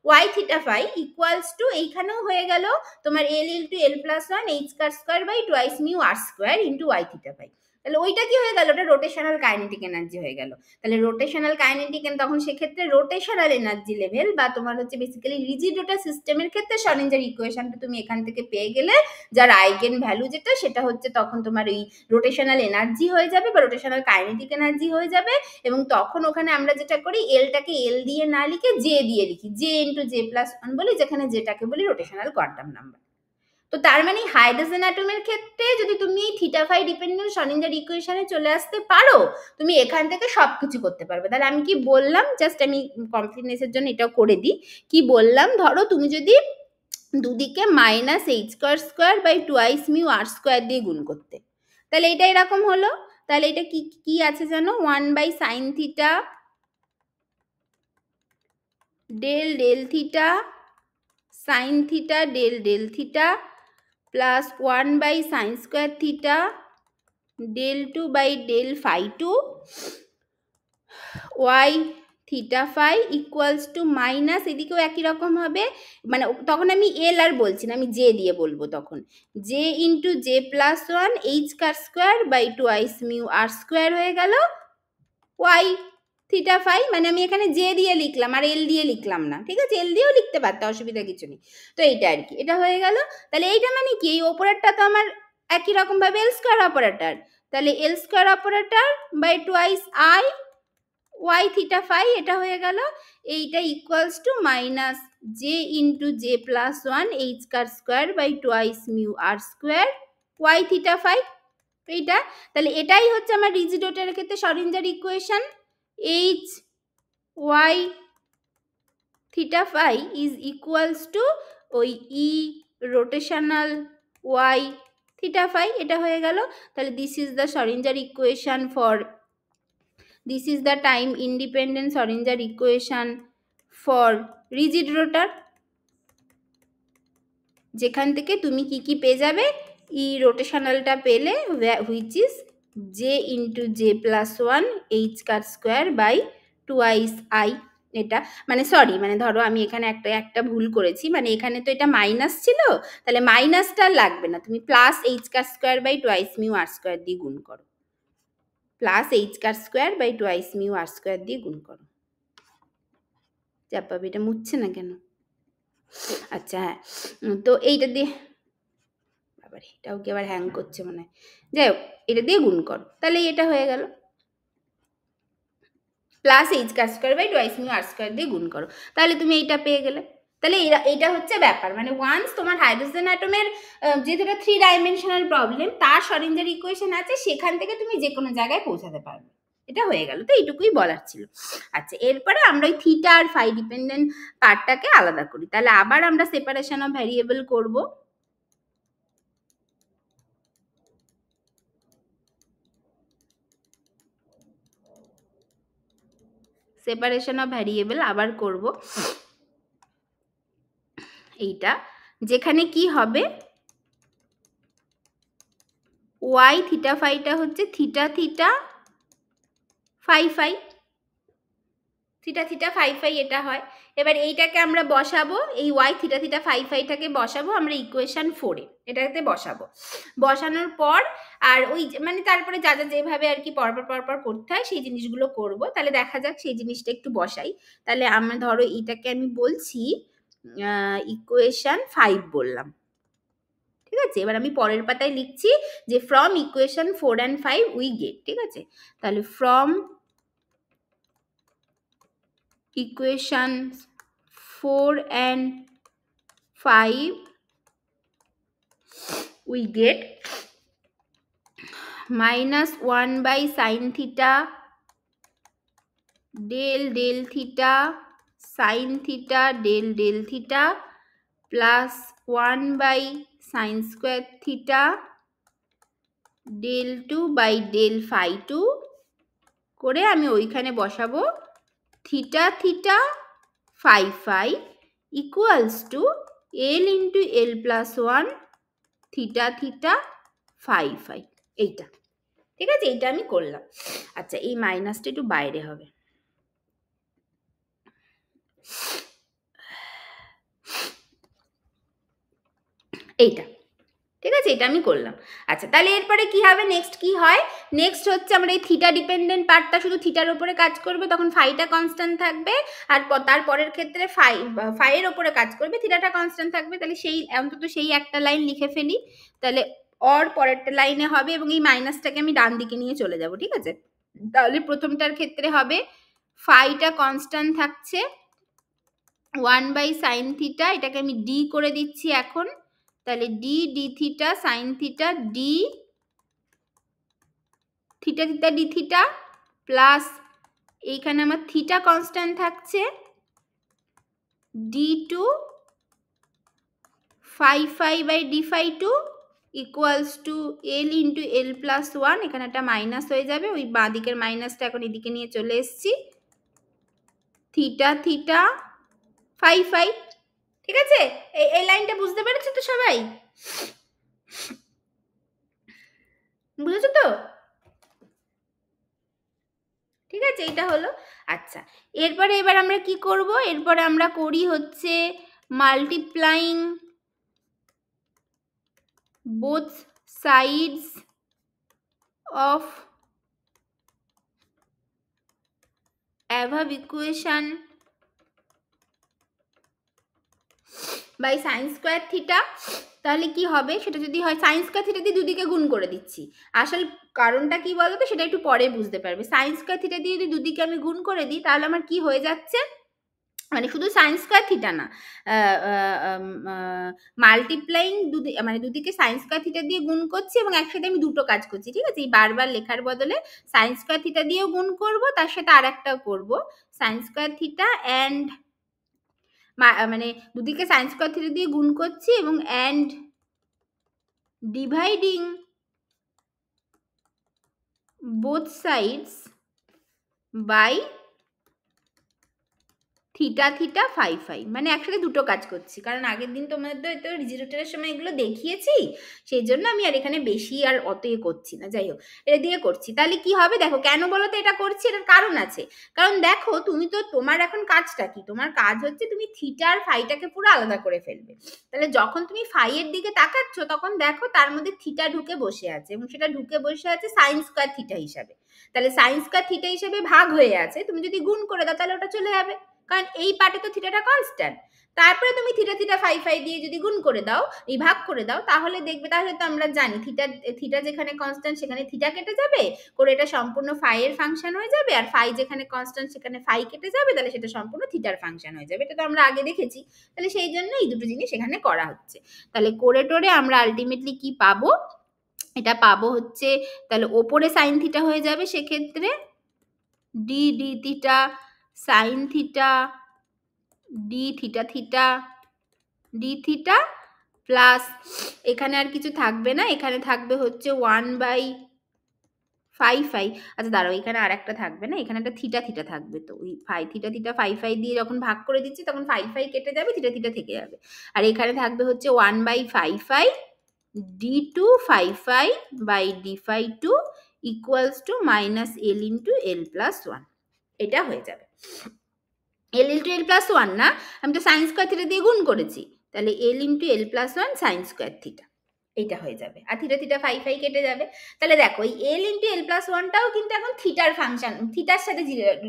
Y theta phi equals to এইখানেও হয়ে গেল তোমার L into L plus one h car square by twice mu r square into Y theta phi, তাহলে ওইটা কি হয়ে গেল, ওটা রোটেশনাল কাইনেটিক এনার্জি হয়ে গেল। তাহলে রোটেশনাল কাইনেটিক তখন সেক্ষেত্রে রোটেশনাল এনার্জি লেভেল বা তোমার হচ্ছে বেসিক্যালি রিজিড রোটার সিস্টেমের ক্ষেত্রে শরঞ্জার ইকুয়েশনটা তুমি এখান থেকে পেয়ে গেলে, যার আইগেন ভ্যালু যেটা সেটা হচ্ছে তখন তোমার ওই রোটেশনাল এনার্জি হয়ে যাবে বা রোটেশনাল কাইনেটিক এনার্জি হয়ে যাবে, এবং তখন ওখানে আমরা যেটা করি এলটাকে এল দিয়ে না লিখে জে দিয়ে লিখি, J into J plus one বলি, যেখানে যেটাকে বলি রোটেশনাল কোয়ান্টাম নাম্বার। তো তার মানে হাইড্রোজেন অ্যাটমের ক্ষেত্রে যদি তুমি থিটা ফাই ডিপেন্ডেন্ট শরঞ্জার ইকুয়েশনে চলে আসতে পারো, তুমি এখান থেকে সবকিছু করতে পারবে। তাহলে আমি কি বললাম, জাস্ট আমি কমপ্লিটনেসের জন্য এটাও করে দিই, কি বললাম, ধরো তুমি যদি দুদিকে minus h square square by twice mu r square দিয়ে গুণ করতে, তাহলে এটা এরকম হলো, তাহলে এটা কি কি আছে জানো, 1 by sine theta del del theta sine theta del del theta plus 1 by sine square theta del 2 by del phi 2 y theta phi equals to minus, এদিকেও একই রকম হবে, মানে তখন আমি এল আর বলছি না, আমি জে দিয়ে বলবো তখন, j into J plus one h car square by twice mu r square হয়ে গেল ওয়াই থিটা ফাই। মানে আমি এখানে জে দিয়ে লিখলাম আর এল দিয়ে লিখলাম না, ঠিক আছে, এল দিয়েও লিখতে পারতে, অসুবিধা কিছু নেই। তো এইটা আর কি, এটা হয়ে গেল। তাহলে এইটা মানে কি, এই ওপরেরটা তো আমার একই রকম ভাবে এল স্কোয়ার অপারেটর, তাহলে L square operator by twice I Y theta phi, এটা হয়ে গেল। এইটা equals to minus J into J plus one h car square by twice mu r square Y theta phi, এইটা। তাহলে এটাই হচ্ছে আমার রিজিড ওয়েটের ক্ষেত্রে Schrodinger equation, H Y theta phi is equals to ওই E rotational Y theta phi, এটা হয়ে গেল। তাহলে this is the Schrodinger equation for, this is the time independent Schrodinger equation for rigid rotor, যেখান থেকে তুমি কি কি পেয়ে যাবে, ই রোটেশনালটা পেলে which is j into J plus one h car square by twice I. এটা মানে সরি, মানে ধরো আমি এখানে একটা ভুল করেছি, মানে এখানে তো এটা মাইনাস ছিল, তাহলে মাইনাসটা লাগবে না, তুমি plus h car square by twice mu r square দিয়ে গুণ করো, plus h car square by twice mu r square দিয়ে গুণ করো। চাপাবে, এটা মুছছে না কেন? আচ্ছা হ্যাঁ, তো এইটা দিয়ে, বাবারে এটাও কি আবার হ্যাং করছে মনে হয়, যাই হোক এটা দিয়ে গুণ করো, তাহলে এটা হয়ে গেল, plus h car square by twice mu r square দিয়ে গুণ করো, তাহলে তুমি এইটা পেয়ে গেলে। তাহলে এটা হচ্ছে ব্যাপার, মানে ওয়ান্স তোমার হাইড্রোজেন অ্যাটমের যেহেতু এটা 3 ডাইমেনশনাল প্রবলেম, তার শরিঞ্জার ইকুয়েশন আছে, সেখান থেকে তুমি যে কোনো জায়গায় পৌঁছাতে পারবে, এটা হয়ে গেল। তো এইটুকুই বলার ছিল। আচ্ছা, এরপরে আমরা ওই থিটা আর ফাই ডিপেন্ডেন্ট পার্টটাকে আলাদা করি, তাহলে আবার আমরা সেপারেশন অফ ভ্যারিয়েবল করব। সেপারেশন অফ ভ্যারিয়েবল আবার করব, এইটা যেখানে কি হবে, ওয়াই থিটা ফাইটা হচ্ছে theta theta phi phi, theta theta phi phi এটা হয়। এবার এইটাকে আমরা বসাবো, এই ওয়াই থিটা থিটা ফাই ফাইটাকে বসাবো আমরা ইকুয়েশন 4-এ, এটাতে বসাবো, বসানোর পর আর ওই মানে তারপরে যা যা যেভাবে আর কি পরপর করতে হয় সেই জিনিসগুলো করব। তাহলে দেখা যাক সেই জিনিসটা একটু বসাই। তাহলে আমরা ধরো এইটাকে আমি বলছি ইকুয়েশন 5 বললাম, ঠিক আছে। এবার আমি পরের পাতায় লিখছি যে from equation 4 and 5 we get, ঠিক আছে। তাহলে from equations 4 and 5 we get minus 1 by sin theta del theta sin theta del theta plus 1 by sin square theta del 2 by del phi 2 করে আমি ওইখানে বসাবো theta theta phi phi equals to l into L plus one theta theta phi phi, এইটা ঠিক আছে, এইটা আমি করলাম। আচ্ছা, এই মাইনাসটা একটু বাইরে হবে, এইটা ঠিক আছে, এটা আমি করলাম। আচ্ছা, তাহলে এরপরে কি হবে, নেক্সট কি হয়, নেক্সট হচ্ছে আমরা এই থিটা ডিপেন্ডেন্ট পার্টটা শুধু থিটার উপরে কাজ করবে, তখন ফাইটা কনস্ট্যান্ট থাকবে, আর তারপরের ক্ষেত্রে ফাইয়ের ওপরে কাজ করবে, থিটাটা কনস্ট্যান্ট থাকবে। তাহলে সেই অন্তত সেই একটা লাইন লিখে ফেলি, তাহলে অর পরেরটা লাইনে হবে, এবং এই মাইনাসটাকে আমি ডান দিকে নিয়ে চলে যাব, ঠিক আছে। তাহলে প্রথমটার ক্ষেত্রে হবে ফাইটা কনস্ট্যান্ট থাকছে 1 বাই সাইন থিটা, এটাকে আমি ডি করে দিচ্ছি এখন, তাহলে d d theta sine theta d theta theta d theta plus এইখানে আমার থিটা কনস্ট্যান্ট থাকছে d two phi phi by d phi two equals to l into L plus one, এখানে একটা মাইনাস হয়ে যাবে, ওই বাঁ দিকের মাইনাসটা এখন এদিকে নিয়ে চলে এসছি, থিটা থিটা ফাই ফাই, ঠিক আছে। এই লাইনটা বুঝতে পেরেছো তো সবাই, বুঝেছো তো? ঠিক আছে, এইটা হলো। আচ্ছা, এরপরে এবার আমরা কি করব, এরপরে আমরা করি হচ্ছে multiplying both sides of above equation বাই সাইন স্কোয়ার থিটা। তাহলে কি হবে, সেটা যদি হয় সাইন স্কোয়ার থিটা দিয়ে দুদিকে গুণ করে দিচ্ছি। আসল কারণটা কি বলতো, সেটা একটু পরে বুঝতে পারবে। সাইন স্কোয়ার থিটা দিয়ে যদি দুদিকে আমি গুণ করে দিই, তাহলে আমার কি হয়ে যাচ্ছে, মানে শুধু সাইন স্কোয়ার থিটা না, মাল্টিপ্লাইং মানে দুদিকে সাইন স্কোয়ার থিটা দিয়ে গুণ করছি এবং একসাথে আমি দুটো কাজ করছি, ঠিক আছে। এই বারবার লেখার বদলে সাইন স্কোয়ার থিটা দিয়েও গুণ করব, তার সাথে আর একটাও করবো, সাইন স্কোয়ার থিটা অ্যান্ড মানে দুদিকে সাইন স্কোয়ার থিটা দিয়ে গুণ করছি এবং and dividing both sides by theta theta phi phi, মানে একসাথে দুটো কাজ করছি, কারণ আগের দিন তোমাদের তো রিজোলুটারের সময় এগুলো দেখিয়েছি, সেই জন্য আমি আর এখানে বেশি আর অত করছি না। যাই হোক, এটা দিয়ে করছি। তাহলে কি হবে দেখো, কেন বলো তো এটা করছি, এটার কারণ আছে। কারণ দেখো, তুমি তো তোমার এখন কাজটা কি, তোমার কাজ হচ্ছে তুমি থিটা আর ফাইটাকে পুরো আলাদা করে ফেলবে। তাহলে যখন তুমি ফাইয়ের দিকে তাকাচ্ছ, তখন দেখো তার মধ্যে থিটা ঢুকে বসে আছে, এবং সেটা ঢুকে বসে আছে সাইন স্কোয়ার থিটা হিসাবে। তাহলে সাইন স্কোয়ার থিটা হিসেবে ভাগ হয়ে আছে, তুমি যদি গুণ করে দাও তাহলে ওটা চলে যাবে, কারণ এই পার্টে তো থিটাটা কনস্ট্যান্ট। তারপরে তুমি থিটা থিটা ফাই ফাই দিয়ে যদি গুণ করে দাও, এই ভাগ করে দাও, তাহলে দেখবে, তাহলে তো আমরা জানি থিটা যেখানে কনস্ট্যান্ট সেখানে থিটা কেটে যাবে, করে এটা সম্পূর্ণ ফাই এর ফাংশন হয়ে যাবে, আর ফাই যেখানে কনস্ট্যান্ট সেখানে ফাই কেটে যাবে, তাহলে সেটা সম্পূর্ণ থিটার ফাংশন হয়ে যাবে। এটা তো আমরা আগে দেখেছি। তাহলে সেই জন্য এই দুটো জিনিস এখানে করা হচ্ছে। তাহলে করে টোরে আমরা আলটিমেটলি কি পাবো, এটা পাবো হচ্ছে, তাহলে ওপরে সাইন থিটা হয়ে যাবে, সেক্ষেত্রে D d theta sine theta d theta theta d theta plus, এখানে আর কিছু থাকবে না, এখানে থাকবে হচ্ছে 1/5 আচ্ছা দাঁড়াও, এখানে আর একটা থাকবে না, এখানে একটা থিটা থিটা থাকবে। তো ওই থিটা থিটা 5 দিয়ে যখন ভাগ করে দিচ্ছি, তখন 5 কেটে যাবে, থিটা থিটা থেকে যাবে। আর এখানে থাকবে হচ্ছে 1/5 d2 5 by d5 equals to minus l into l plus 1। এটা হয়ে যাবে l ইন্টু l প্লাস 1 না, আমি তো সাইন স্কোয়ার থিটা দিয়ে গুণ করেছি, তাহলে l into l plus 1 sine square theta, এইটা হয়ে যাবে। আর থিটা থিটা 5 কেটে যাবে। তাহলে দেখো, এই l ইন্টু l প্লাস 1টাও কিন্তু এখন থিটার ফাংশন, থিটার সাথে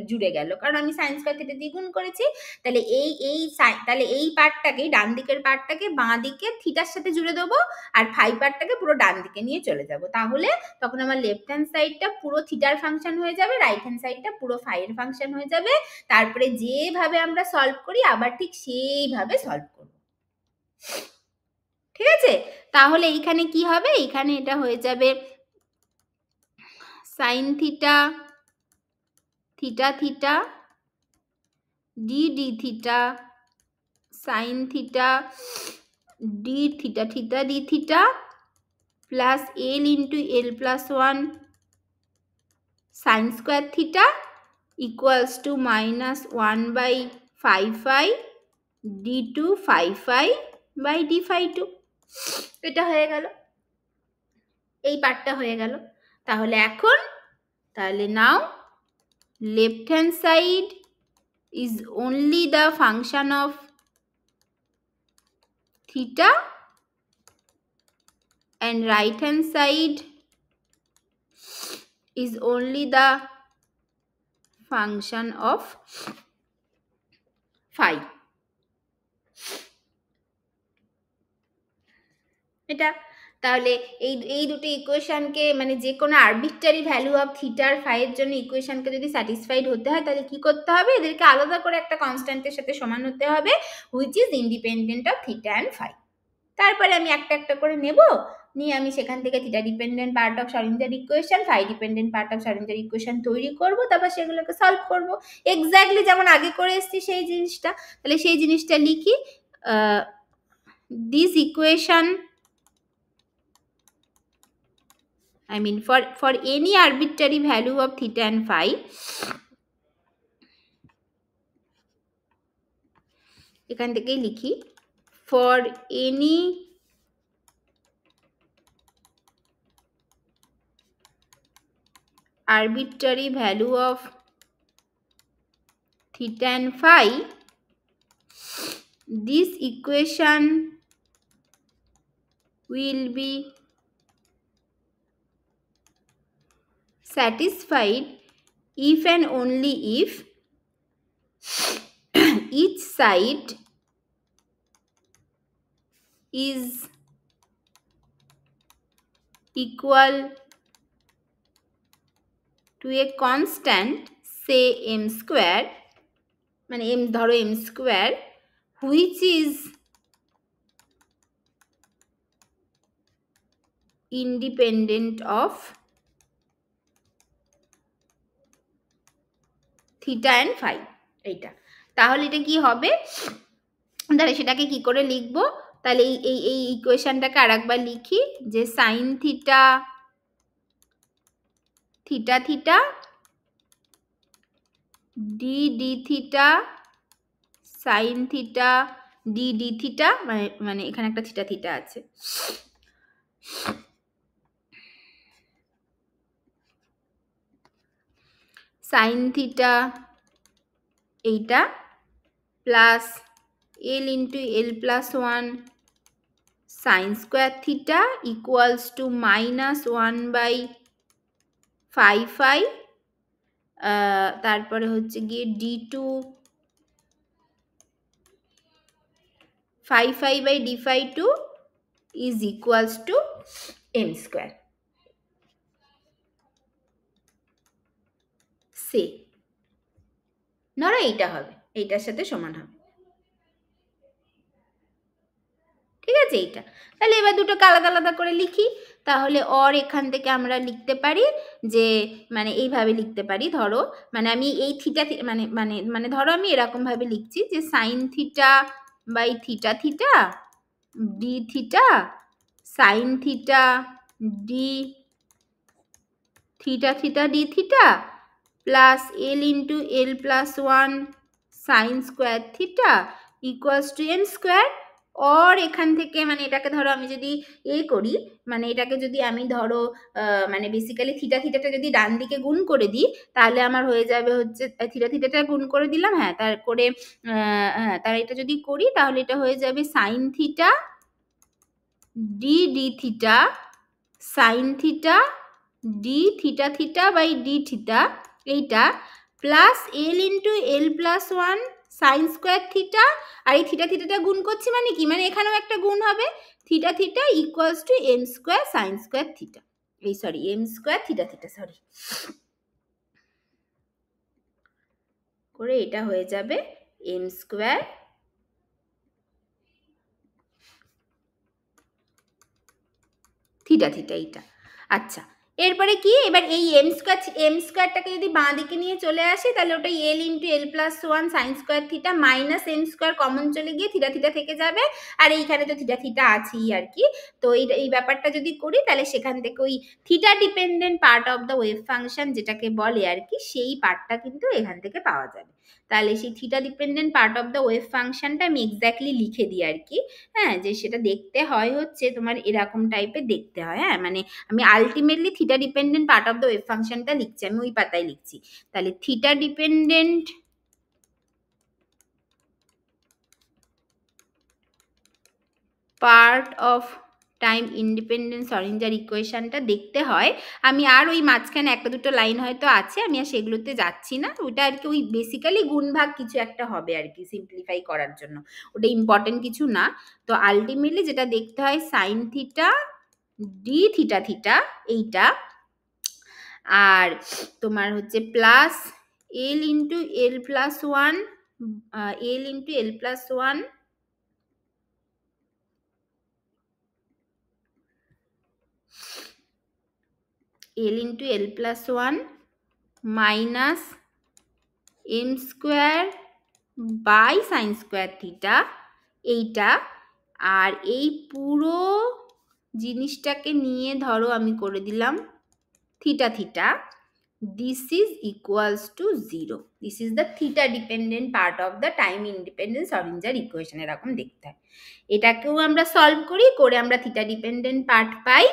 জুড়ে গেল, কারণ আমি সাইন স্কোয়ার থিটা দিয়ে গুণ করেছি। তাহলে তাহলে এই পার্টটাকে, ডান দিকের পার্টটাকে বাঁ দিকে থিটার সাথে জুড়ে দেবো, আর ফাই পার্টটাকে পুরো ডান দিকে নিয়ে চলে যাব। তাহলে তখন আমার লেফট হ্যান্ড সাইডটা পুরো থিটার ফাংশন হয়ে যাবে, রাইট হ্যান্ড সাইডটা পুরো ফাইয়ের ফাংশন হয়ে যাবে। তারপরে যেভাবে আমরা সলভ করি, আবার ঠিক সেইভাবে সলভ করব, ঠিক আছে। তাহলে এইখানে কি হবে, এইখানে এটা হয়ে যাবে sine theta theta theta d d theta sine theta d theta theta d theta plus l into l plus 1 sine square theta equals to minus 1/5 d2 5 by d5 এটা হয়ে গেল, এই পার্টটা হয়ে গেল। তাহলে এখন, তাহলে নাও left hand side is only the function of theta and right hand side is only the function of phi। এটা তাহলে এই দুটো ইকুয়েশনকে, মানে যে কোনো আরবিট্রারি ভ্যালু অফ থিটা আর ফাই এর জন্য ইকুয়েশনকে যদি স্যাটিসফাইড হতে হয়, তাহলে কি করতে হবে, এদেরকে আলাদা করে একটা কনস্ট্যান্টের সাথে সমান হতে হবে, which is independent of theta and phi. তারপরে আমি একটা একটা করে নেব, নিয়ে আমি সেখান থেকে theta dependent part of Schrodinger equation, phi dependent part of Schrodinger equation তৈরি করব, তারপর সেগুলোকে সলভ করব এক্স্যাক্টলি যেমন আগে করে এসেছি সেই জিনিসটা। তাহলে সেই জিনিসটা লিখি, this equation, I mean for any arbitrary value of theta and phi, এখান থেকেই লিখি, for any arbitrary value of theta and phi, this equation will be satisfied if and only if each side is equal to a constant, say m square, মানে m ধরো m square, which is independent of theta and phi। এইটা তাহলে এটা কি হবে, তাহলে সেটাকে কি করে লিখবো, তাহলে এই ইকুয়েশনটাকে আরেকবার লিখি যে sine theta theta theta d d theta sine theta d d theta, মানে এখানে একটা থিটা থিটা আছে, সাইন থিটা এইটা plus l into L plus one sine square theta equals to minus one by phi phi, তারপরে হচ্ছে গিয়ে d two phi phi by d phi two is equals to m square. সে ধরো এইটা হবে, এইটার সাথে সমান হবে, ঠিক আছে এইটা। তাহলে এবার দুটোকে আলাদা আলাদা করে লিখি, তাহলে অর এখান থেকে আমরা লিখতে পারি যে মানে এইভাবে লিখতে পারি, ধরো মানে আমি এই থিটা মানে মানে মানে ধরো আমি এরকমভাবে লিখছি যে sine theta by theta theta d theta sine theta d theta theta d theta plus l into L plus one sine square theta equals to m square. Or এখান থেকে মানে এটাকে ধরো আমি যদি করি, মানে এটাকে যদি আমি ধরো মানে বেসিক্যালি থিটা থিটাটা যদি ডান দিকে গুণ করে দিই, তাহলে আমার হয়ে যাবে হচ্ছে থিটা থিটাটা গুণ করে দিলাম, হ্যাঁ তারপরে হ্যাঁ তার এটা যদি করি তাহলে এটা হয়ে যাবে sine theta d d theta sine theta d theta theta by d theta এইটা প্লাস এল ইন্টু এল plus one sine square theta, আর এই থিটা থিটাটা গুণ করছি মানে কি, মানে এখানেও একটা গুণ হবে, theta theta equals to m square sine square theta, এই sorry m square theta theta sorry করে এটা হয়ে যাবে এম স্কোয়ার থিটা থিটা এইটা। আচ্ছা এরপরে কি, এবার এই এম স্কোয়ারটাকে যদি বাঁ দিকে নিয়ে চলে আসে তাহলে ওটা এল ইন্টু এল plus one sine square theta minus m square common চলে গিয়ে থিটা থিটা থেকে যাবে, আর এইখানে তো থিটা থিটা আছেই আর কি। তো এই ব্যাপারটা যদি করি তাহলে সেখান থেকে ওই theta dependent part of the wave function যেটাকে বলে আর কি, সেই পার্টটা কিন্তু এখান থেকে পাওয়া যাবে। তাহলে সেই theta dependent part of the wave ফাংশনটা আমি এক্স্যাক্টলি লিখে দিই আর কি, হ্যাঁ যে সেটা দেখতে হয় হচ্ছে তোমার এরকম টাইপের দেখতে হয়, হ্যাঁ মানে আমি ultimately theta dependent part of the wave ফাংশনটা লিখছি, আমি ওই পাতায় লিখছি। তাহলে theta dependent part of time independence অরেঞ্জার ইকুয়েশনটা দেখতে হয়, আমি আর ওই মাঝখানে একটা দুটো লাইন হয়তো আছে, আমি আর সেগুলোতে যাচ্ছি না, ওইটা আর কি ওই বেসিক্যালি গুণভাগ কিছু একটা হবে আর কি সিম্পলিফাই করার জন্য, ওটা ইম্পর্টেন্ট কিছু না। তো আলটিমেটলি যেটা দেখতে হয় sine theta d theta theta এইটা, আর তোমার হচ্ছে plus l into L plus one l into L plus one l into L plus one minus m square by sine square theta এইটা, আর এই পুরো জিনিসটাকে নিয়ে ধরো আমি করে দিলাম theta theta, this is equals to 0, this is the theta dependent part of the time independent Schrödinger equation, এরকম দেখতে হয়। এটাকেও আমরা সলভ করি, করে আমরা থিটা ডিপেন্ডেন্ট পার্ট পাই,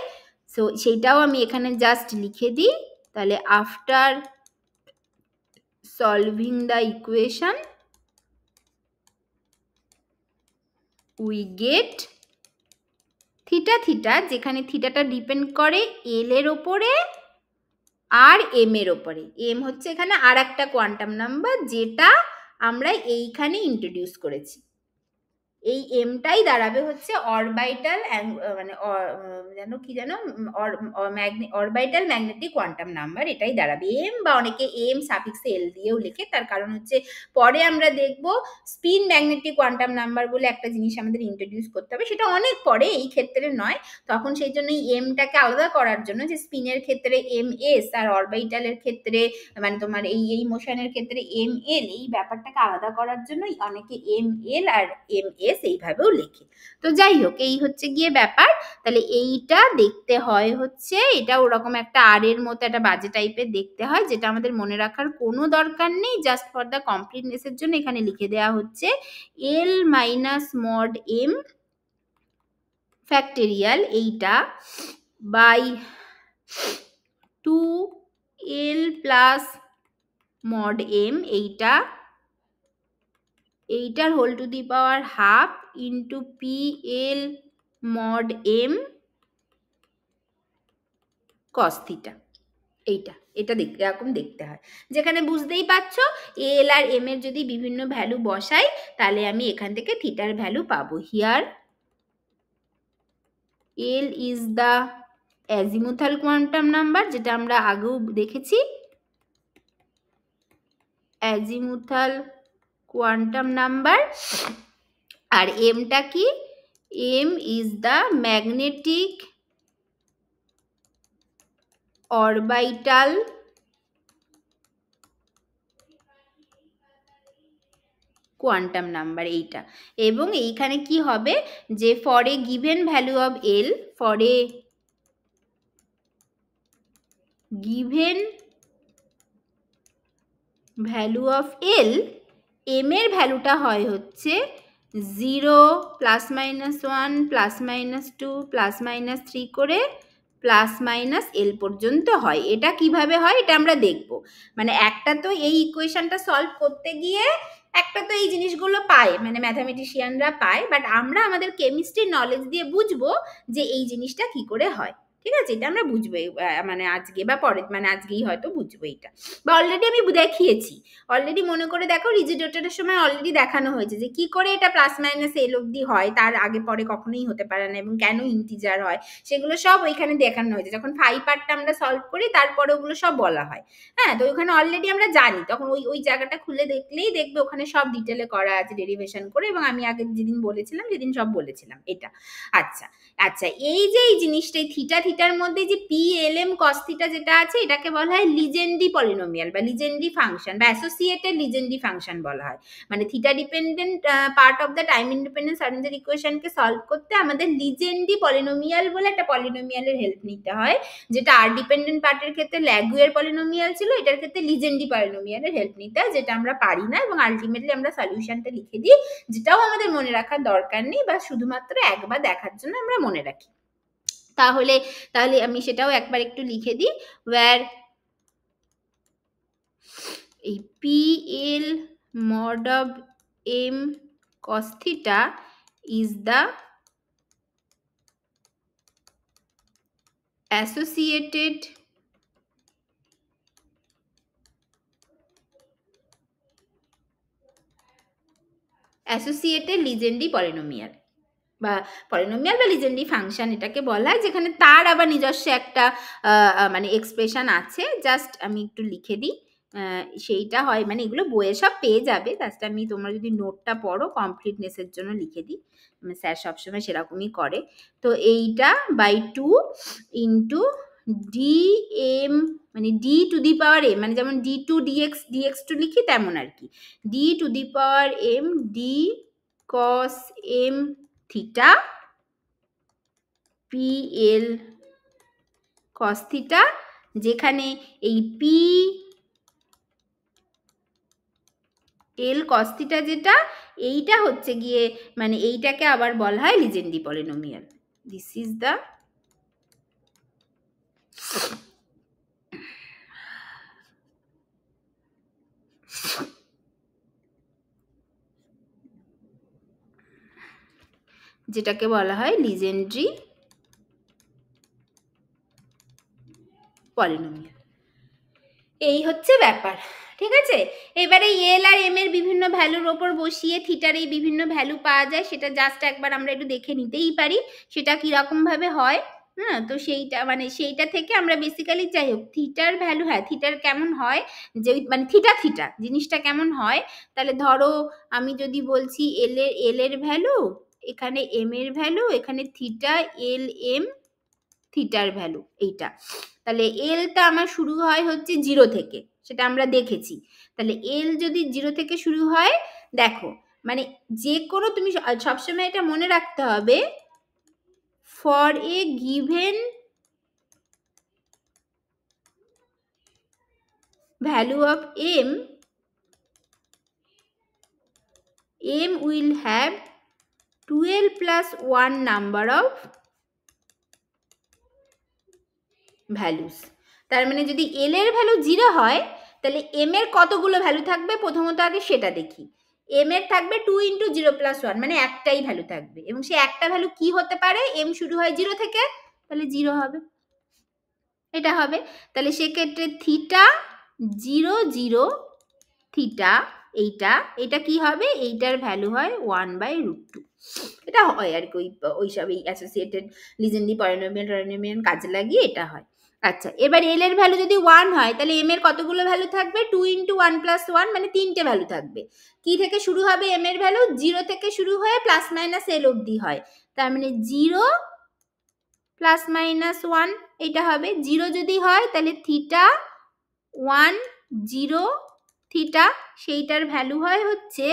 সো সেইটাও আমি এখানে জাস্ট লিখে দিই, তাহলে after solving the equation we get theta theta, যেখানে থিটাটা ডিপেন্ড করে এল এর ওপরে আর এম এর ওপরে। এম হচ্ছে এখানে আর একটা কোয়ান্টাম নাম্বার যেটা আমরা এইখানে ইন্ট্রোডিউস করেছি। এই এমটাই দাঁড়াবে হচ্ছে অরবাইটাল মানে যেন কি যেন অরবাইটাল ম্যাগনেটিক কোয়ান্টাম নাম্বার, এটাই দাঁড়াবে এম, বা অনেকে এম সাফিক্সে এল দিয়েও লেখে। তার কারণ হচ্ছে পরে আমরা দেখব স্পিন ম্যাগনেটিক কোয়ান্টাম নাম্বার বলে একটা জিনিস আমাদের ইন্ট্রোডিউস করতে হবে, সেটা অনেক পরে, এই ক্ষেত্রে নয়। তখন সেই জন্য এই এমটাকে আলাদা করার জন্য, যে স্পিনের ক্ষেত্রে এম এস আর অরবাইটালের ক্ষেত্রে মানে তোমার এই মোশনের ক্ষেত্রে এম এল, এই ব্যাপারটাকে আলাদা করার জন্য অনেকে এম এল আর এম এস এইভাবেও লেখে। তো যাই হোক, এই হচ্ছে গিয়ে ব্যাপার। তাহলে এইটা দেখতে হয় হচ্ছে, এটা ওরকম একটা আর এর মতো একটা বাজে টাইপের দেখতে হয়, যেটা আমাদের মনে রাখার কোনো দরকার নেই। জাস্ট ফর দ্য কমপ্লিটনেসের জন্য এখানে লিখে দেওয়া হচ্ছে l minus mod m factorial, এইটা by 2l plus mod m, এইটার whole to the power half into pl mod m cos theta. এটা দেখতে এরকম দেখতে হয়, যেখানে বুঝতেই পারছো এল আর এম এর যদি বিভিন্ন ভ্যালু বসাই তাহলে আমি এখান থেকে থিটার ভ্যালু পাবো। Here l is the azimuthal quantum number, যেটা আমরা আগেও দেখেছি, অ্যাজিমুথাল কোয়ান্টাম নাম্বার। আর এমটা কি? M is the magnetic orbital quantum number, এইটা। এবং এইখানে কি হবে যে for a given value of l, for a given value of l, M এর ভ্যালুটা হয় হচ্ছে 0 plus minus 1 plus minus 2 plus minus 3 করে প্লাস মাইনাস এল পর্যন্ত হয়। এটা কিভাবে হয় এটা আমরা দেখব। মানে একটা তো এই ইকুয়েশনটা সলভ করতে গিয়ে একটা তো এই জিনিসগুলো পায়, মানে ম্যাথামেটিশিয়ানরা পায়, বাট আমরা আমাদের কেমিস্ট্রি নলেজ দিয়ে বুঝবো যে এই জিনিসটা কি করে হয়। ঠিক আছে, এটা আমরা বুঝবো মানে আজকে বা পরে, মানে আজকেই হয়তো বুঝবো এটা, বা অলরেডি আমি দেখিয়েছি। অলরেডি মনে করে দেখো, রিজিডেটরের সময় অলরেডি দেখানো হয়েছে যে কি করে এটা প্লাস মাইনাস এল অব্দি হয়, তার আগে পরে কখনোই হতে পারে না, এবং কেন ইন্টিজার হয় সেগুলো সব ওইখানে দেখানো হয়েছে। যখন 5 পার্টটা আমরা সলভ করি তারপরে ওগুলো সব বলা হয়। হ্যাঁ, তো ওখানে অলরেডি আমরা জানি, তখন ওই জায়গাটা খুলে দেখলেই দেখবে ওখানে সব ডিটেলে করা আছে ডেরিভেশন করে, এবং আমি আগে যেদিন বলেছিলাম যেদিন সব বলেছিলাম এটা। আচ্ছা আচ্ছা, এই যে এই জিনিসটাই থিটার মধ্যে যে p l m cos theta যেটা আছে, এটাকে বলা হয় লিজেন্ডি পলিনোমিয়াল বা লিজেন্ডি ফাংশন বা অ্যাসোসিয়েটেড লিজেন্ডি ফাংশন বলা হয়। মানে theta dependent part of the time independent Schrodinger ইকুয়েশনকে সলভ করতে আমাদের লিজেন্ডি পলিনোমিয়াল বলে একটা পলিনোমিয়ালের হেল্প নিতে হয়, যেটা আর ডিপেন্ডেন্ট পার্টের ক্ষেত্রে ল্যাগুয়ের পলিনোমিয়াল ছিল, এটার ক্ষেত্রে লিজেন্ডি পলিনোমিয়ালের হেল্প নিতে হয়, যেটা আমরা পারি না, এবং আলটিমেটলি আমরা সলিউশনটা লিখে দিই, যেটাও আমাদের মনে রাখার দরকার নেই, বা শুধুমাত্র একবার দেখার জন্য আমরা মনে রাখি। তাহলে আমি সেটাও একবার একটু লিখে দিই, ওয়্যার এই p l mod of m cos theta is the associated Legendre polynomial বা লিজেন্ডি ফাংশন এটাকে বলা হয়, যেখানে তার আবার নিজস্ব একটা মানে এক্সপ্রেশন আছে। জাস্ট আমি একটু লিখে দিই, সেইটা হয়, মানে এগুলো বইয়ে সব পেয়ে যাবে, জাস্ট আমি তোমরা যদি নোটটা পড়ো কমপ্লিটনেসের জন্য লিখে দিই, স্যার সবসময় সেরকমই করে। তো এইটা বাই 2 ইন্টু ডি এম, মানে d to the power m, মানে যেমন ডি টু ডিএক্স টু লিখি তেমন আর কি, d to the power m d cos m theta p l cos theta, যেখানে এই পি এল কস থিটা যেটা, এইটা হচ্ছে গিয়ে মানে এইটাকে আবার বলা হয় Legendre polynomial. This is the যেটাকে বলা হয় লিজেন্ড্রি পলিনোমিয়াল। এই হচ্ছে ব্যাপার, ঠিক আছে। এবারে এল আর এম এর বিভিন্ন ভ্যালুর ওপর বসিয়ে থিটার এই বিভিন্ন ভ্যালু পাওয়া যায়, সেটা জাস্ট একবার আমরা একটু দেখে নিতেই পারি সেটা কিরকম ভাবে হয়। হ্যাঁ, তো সেইটা মানে সেইটা থেকে আমরা বেসিক্যালি যাই হোক থিটার ভ্যালু, হ্যাঁ থিটার কেমন হয় যে মানে থিটা থিটা জিনিসটা কেমন হয়, তাহলে ধরো আমি যদি বলছি এল এর ভ্যালু, এখানে এম এর ভ্যালু, এখানে থিটা এল এম থিটার ভ্যালু এইটা, তাহলে এলটা আমার শুরু হয় হচ্ছে 0 থেকে, সেটা আমরা দেখেছি। তাহলে এল যদি 0 থেকে শুরু হয়, দেখো মানে যে কোনো তুমি সবসময় এটা মনে রাখতে হবে, for a given value of m, m will have 12 plus 1 number of values. তার মানে যদি এল এর ভ্যালু 0 হয় তাহলে এম এর কতগুলো ভ্যালু থাকবে প্রথমত আগে সেটা দেখি। এম এর থাকবে 2 × 0 + 1, মানে একটাই ভ্যালু থাকবে, এবং সে একটা ভ্যালু কি হতে পারে, এম শুরু হয় 0 থেকে, তাহলে 0 হবে, এটা হবে। তাহলে সেক্ষেত্রে থিটা 0 0 থিটা এইটা, এটা কি হবে, এইটার ভ্যালু হয় 1/√2। এটা হয় আর কি ওইসব এই অ্যাসোসিয়েটেড লিজেন্ড্রি পলিনোমিয়াল কাজে লাগিয়ে এটা হয়। আচ্ছা, এবার এল এর ভ্যালু যদি 1 হয় তাহলে এম এর কতগুলো ভ্যালু থাকবে, 2 × 1 + 1, মানে 3টে ভ্যালু থাকবে। কি থেকে শুরু হবে এম এর ভ্যালু, 0 থেকে শুরু হয়ে ± l অবধি হয়, তার মানে 0 ± 1 এটা হবে। 0 যদি হয় তাহলে থিটা 1 0 থিটা, সেইটার ভ্যালু হয় হচ্ছে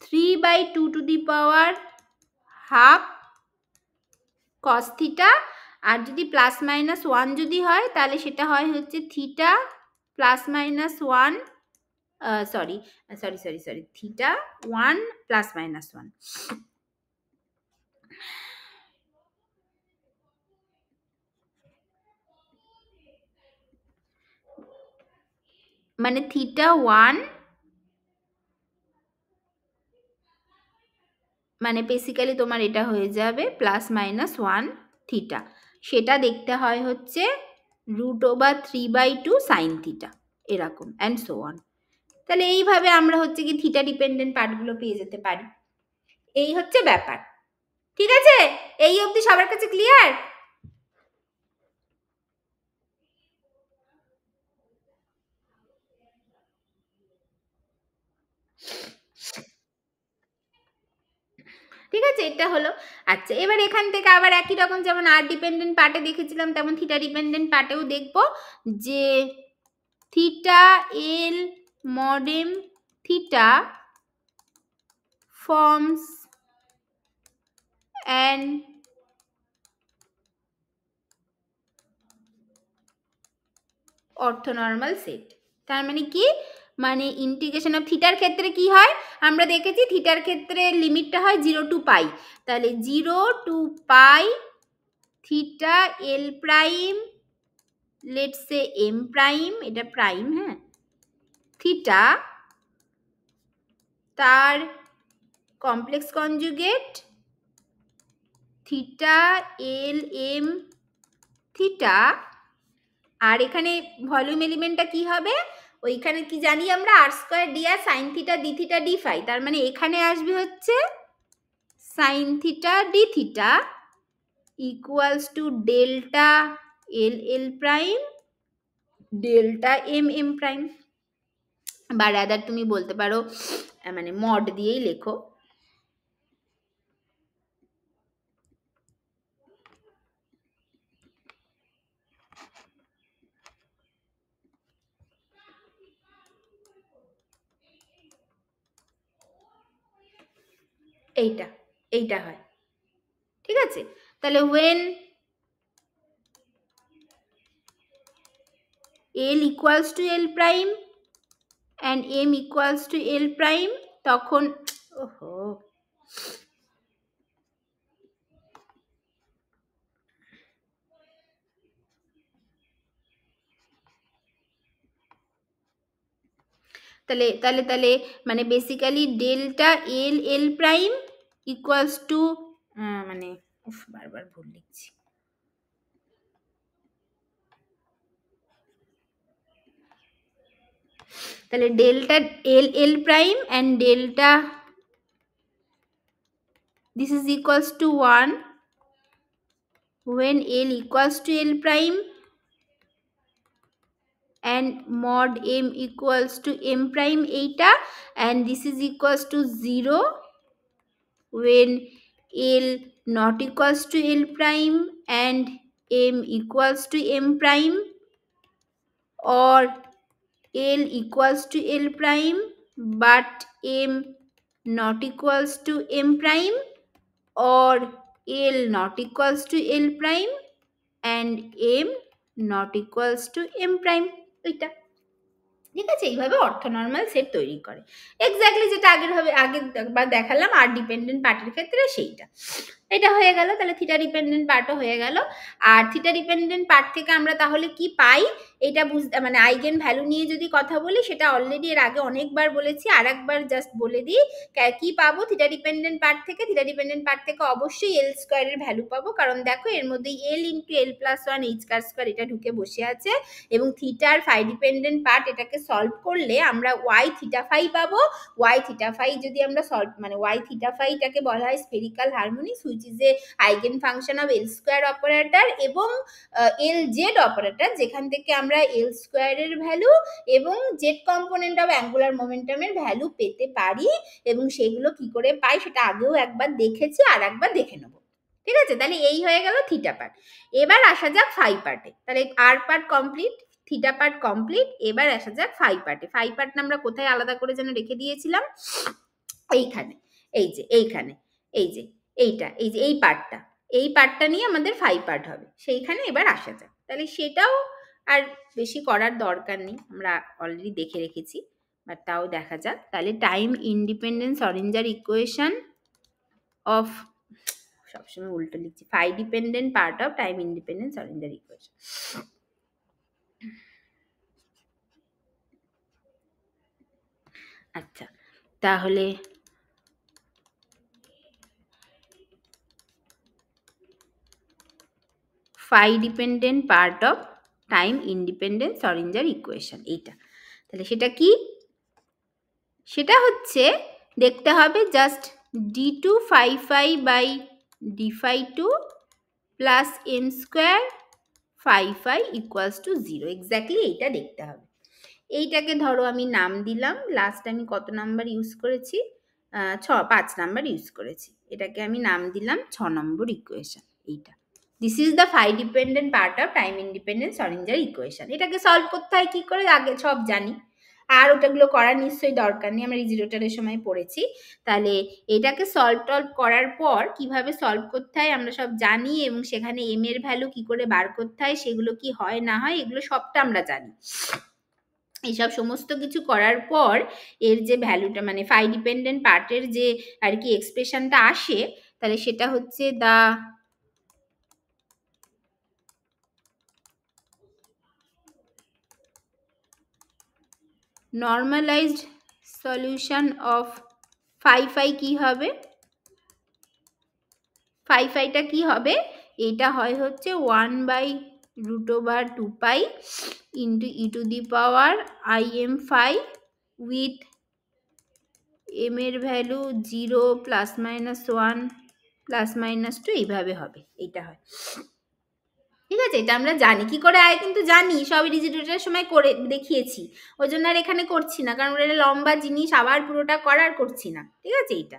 3/2 cos থিটা। আর যদি ± 1 যদি হয় তাহলে সেটা হয় হচ্ছে থিটা ± 1 সরি থিটা 1 ± 1। মানে থিটা 1 মানে বেসিক্যালি তোমার এটা হয়ে যাবে ± 1 থিটা, সেটা দেখতে হয় হচ্ছে √3/2 sin থিটা, এরকম অ্যান্ড সো অন। তাহলে এইভাবে আমরা হচ্ছে কি থিটা ডিপেন্ডেন্ট পার্টগুলো পেয়ে যেতে পারি। এই হচ্ছে ব্যাপার, ঠিক আছে। এই অবধি সবার কাছে ক্লিয়ার? ঠিক আছে, এটা হলো। আচ্ছা, এবার এখান থেকে আবার একই রকম যেমন আর ডিপেন্ডেন্ট পার্টে দেখেছিলাম তেমন থিটা ডিপেন্ডেন্ট পার্টেও দেখব যে theta l mod m theta forms an orthonormal set. তার মানে কি, মানে ইন্টিগ্রেশন অফ থিটার ক্ষেত্রে কি হয় আমরা দেখেছি, থিটার ক্ষেত্রে লিমিটটা হয় 0 to π, তাহলে 0 to π theta l prime, let's say m prime, এটা প্রাইম, হ্যাঁ, থিটা তার complex conjugate theta l m theta, আর এখানে ভলিউম এলিমেন্টটা কি হবে, ওইখানে কি জানি আমরা r² dr sin theta d theta d phi, তার মানে এখানে আসবে হচ্ছে sin theta d theta equals to delta l l prime delta m m prime, বা রাদার তুমি বলতে পারো মানে মড দিয়েই লেখো। এইটা এইটা হয়, ঠিক আছে। তাহলে when l equals to l prime and m equals to l prime, তখন ওহো তাহলে তাহলে তাহলে মানে basically delta l l prime equals to মানে বারবার ভুল লিখছি, তাহলে delta l l prime and delta this is equals to 1 when L equals to L prime and mod M equals to M prime eta, and this is equals to 0 when L not equals to L prime and M equals to M prime, or L equals to L prime but M not equals to M prime, or L not equals to L prime and M not equals to M prime. এটা ঠিক আছে, এইভাবে অর্থনর্মাল set তৈরি করে, exactly যেটা আগের দেখালাম আর dependent পার্টের ক্ষেত্রে সেইটা। এটা হয়ে গেল, তাহলে থিটা ডিপেন্ডেন্ট পার্টও হয়ে গেল। আর থিটা ডিপেন্ডেন্ট পার্ট থেকে আমরা তাহলে কি পাই এটা বুঝতে, মানে আইগেন ভ্যালু নিয়ে যদি কথা বলি, সেটা অলরেডি এর আগে অনেকবার বলেছি, আর একবার জাস্ট বলে দিই কি পাবো থিটা ডিপেন্ডেন্ট পার্ট থেকে। থিটা ডিপেন্ডেন্ট পার্ট থেকে অবশ্যই এল স্কোয়ারের ভ্যালু পাবো, কারণ দেখো এর মধ্যে এল ইন্টু এল প্লাস ওয়ান এইচ কার স্কোয়ার এটা ঢুকে বসে আছে, এবং থিটার ফাই ডিপেন্ডেন্ট পার্ট এটাকে সলভ করলে আমরা ওয়াই থিটা ফাই পাবো। ওয়াই থিটা ফাই যদি আমরা সলভ, মানে ওয়াই থিটা ফাইটাকে বলা হয় spherical harmonics which is a eigen function of L square operator এবং এল জেড অপারেটর, যেখান থেকে আমরা এল স্কোয়ারের ভ্যালু এবং জেড কম্পোনেন্ট অফ অ্যাঙ্গুলার মোমেন্টামের ভ্যালু পেতে পারি, এবং সেগুলো কি করে পাই সেটা আগেও একবার দেখেছি, আর একবার দেখে নেবো। ঠিক আছে, তাহলে এই হয়ে গেল থিটা পার্ট। এবার আসা যাক ফাই পার্টে। তাহলে r part complete, theta part complete, এবার আসা যাক ফাই পার্টে। ফাই পার্ট আমরা কোথায় আলাদা করে যেন রেখে দিয়েছিলাম, এইখানে, এই যে এইখানে, এই যে এইটা, এই যে এই পার্টটা নিয়ে আমাদের ফাই পার্ট হবে, সেইখানে এবার আসা যাক। তাহলে সেটাও আর বেশি করার দরকার নেই, আমরা অলরেডি দেখে রেখেছি, বাট তাও দেখা যাক। তাহলে time independence Schrodinger equation of, সবসময় উল্টো লিখছি, phi dependent part of time independent Schrodinger equation. আচ্ছা, তাহলে phi dependent part of time independent Schrodinger equation এইটা, তাহলে সেটা কি, সেটা হচ্ছে দেখতে হবে just d two phi phi by d phi two plus m square phi phi equals to 0, exactly এইটা দেখতে হবে। এইটাকে ধরো আমি নাম দিলাম, লাস্ট আমি কত নাম্বার ইউজ করেছি, 5 নাম্বার ইউজ করেছি, এটাকে আমি নাম দিলাম 6 নম্বর ইকুয়েশন। এইটা this is the phi dependent part of time independent Schrodinger equation. এটাকে সলভ করতে হয় কি করে আগে সব জানি, আর ওটাগুলো করার নিশ্চয়ই দরকার নেই, আমরা রিজিওটারের সময় পড়েছি। তাহলে এটাকে সলভ টলভ করার পর কিভাবে সলভ করতে হয় আমরা সব জানি, এবং সেখানে এম এর ভ্যালু কি করে বার করতে হয়, সেগুলো কি হয় না হয় এগুলো সবটা আমরা জানি। এইসব সমস্ত কিছু করার পর এর যে ভ্যালুটা, মানে ফাই ডিপেন্ডেন্ট পার্টের যে আর কি এক্সপ্রেশনটা আসে, তাহলে সেটা হচ্ছে the normalized solution of phi phi কি হবে, ফাই ফাইটা কি হবে, এটা হয় হচ্ছে 1/√2 pi into e to the power i m phi with m এর value 0 plus minus 1 plus minus 2 এইভাবে হবে, এইটা হয়। ঠিক আছে, এটা আমরা জানি কি করে আয়, কিন্তু জানি সব রিজিডিউটার সময় করে দেখিয়েছি, ওই জন্য আর এখানে করছি না, কারণ এটা লম্বা জিনিস, আবার পুরোটা করার করছি না। ঠিক আছে, এইটা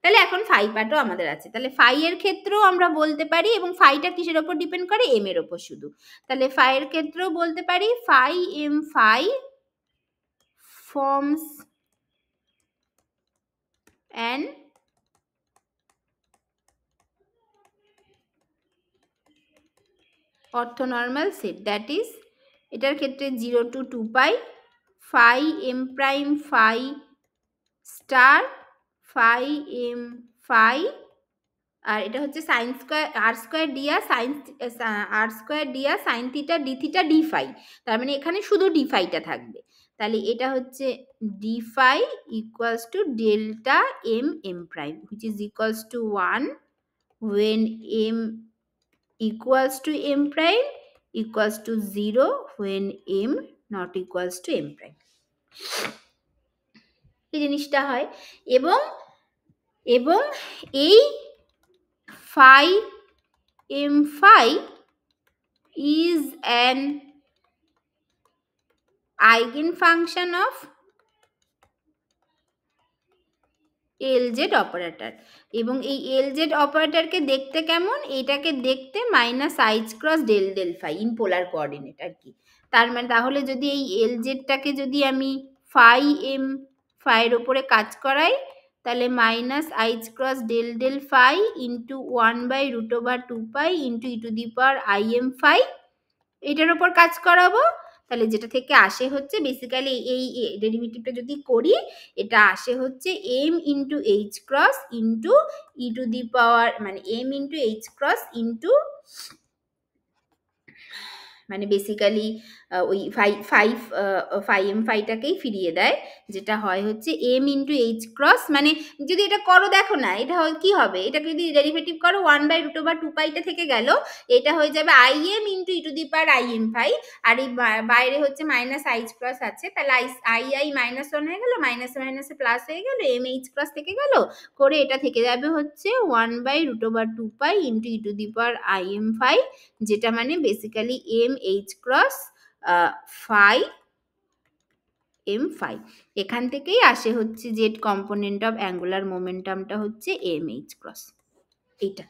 তাহলে এখন ফাই পার্টও আমাদের আছে। তাহলে ফাই এর ক্ষেত্রেও আমরা বলতে পারি, এবং ফাইটা কিসের ওপর ডিপেন্ড করে, এম এর ওপর শুধু, তাহলে ফাই এর ক্ষেত্রেও বলতে পারি phi m phi forms an orthonormal set, that is এটার ক্ষেত্রে 0 to 2 pi phi m prime phi star phi m phi, আর এটা হচ্ছে sine square r square d r sine r square d r sine theta d theta d phi, তার মানে এখানে শুধু D ফাইটা থাকবে। তাহলে এটা হচ্ছে d phi equals to delta m m prime which is equals to 1 when m equals to m prime equals to 0 when m not equals to m prime এই জিনিসটা হয় এবং এবং এই phi m phi is an eigenfunction of LZ operator এবং এই LZ অপারেটরকে দেখতে কেমন, এটাকে দেখতে minus Aich cross del del phi in polar coordinate আর কি। তার মানে তাহলে যদি এই LZটাকে যদি আমি ফাই এম ফাইয়ের ওপরে কাজ করাই তাহলে minus Aich cross del del phi into 1/√/2 into e to the power i m phi এটার ওপর কাজ করাবো, তাহলে যেটা থেকে আসে হচ্ছে বেসিক্যালি এই ডেরিভেটিভটা যদি করি এটা আসে হচ্ছে m into h cross into e to the power মানে m into h cross into মানে বেসিক্যালি ওই ফাই এম ফাইটাকেই ফিরিয়ে দেয়, যেটা হয় হচ্ছে এম ইন্টু এইচ ক্রস মানে যদি এটা করো দেখো না এটা কি হবে, এটাকে যদি ডেরিভেটিভ করো 1/√/2 থেকে গেল এটা হয়ে যাবে i m into e to the power i m phi আর এই বাইরে হচ্ছে মাইনাস এইচ ক্রস আছে তাহলে আই -1 হয়ে গেল মাইনাস মাইনাসে প্লাস হয়ে গেল এম এইচ ক্রস থেকে গেল করে এটা থেকে যাবে হচ্ছে 1/√/2 into e to the power i m phi যেটা মানে basically m h cross phi m phi এখান থেকেই আসে হচ্ছে জেড কম্পোনেন্ট অফ অ্যাঙ্গুলার মোমেন্টামটা হচ্ছে এম এইচ ক্রস এইটা।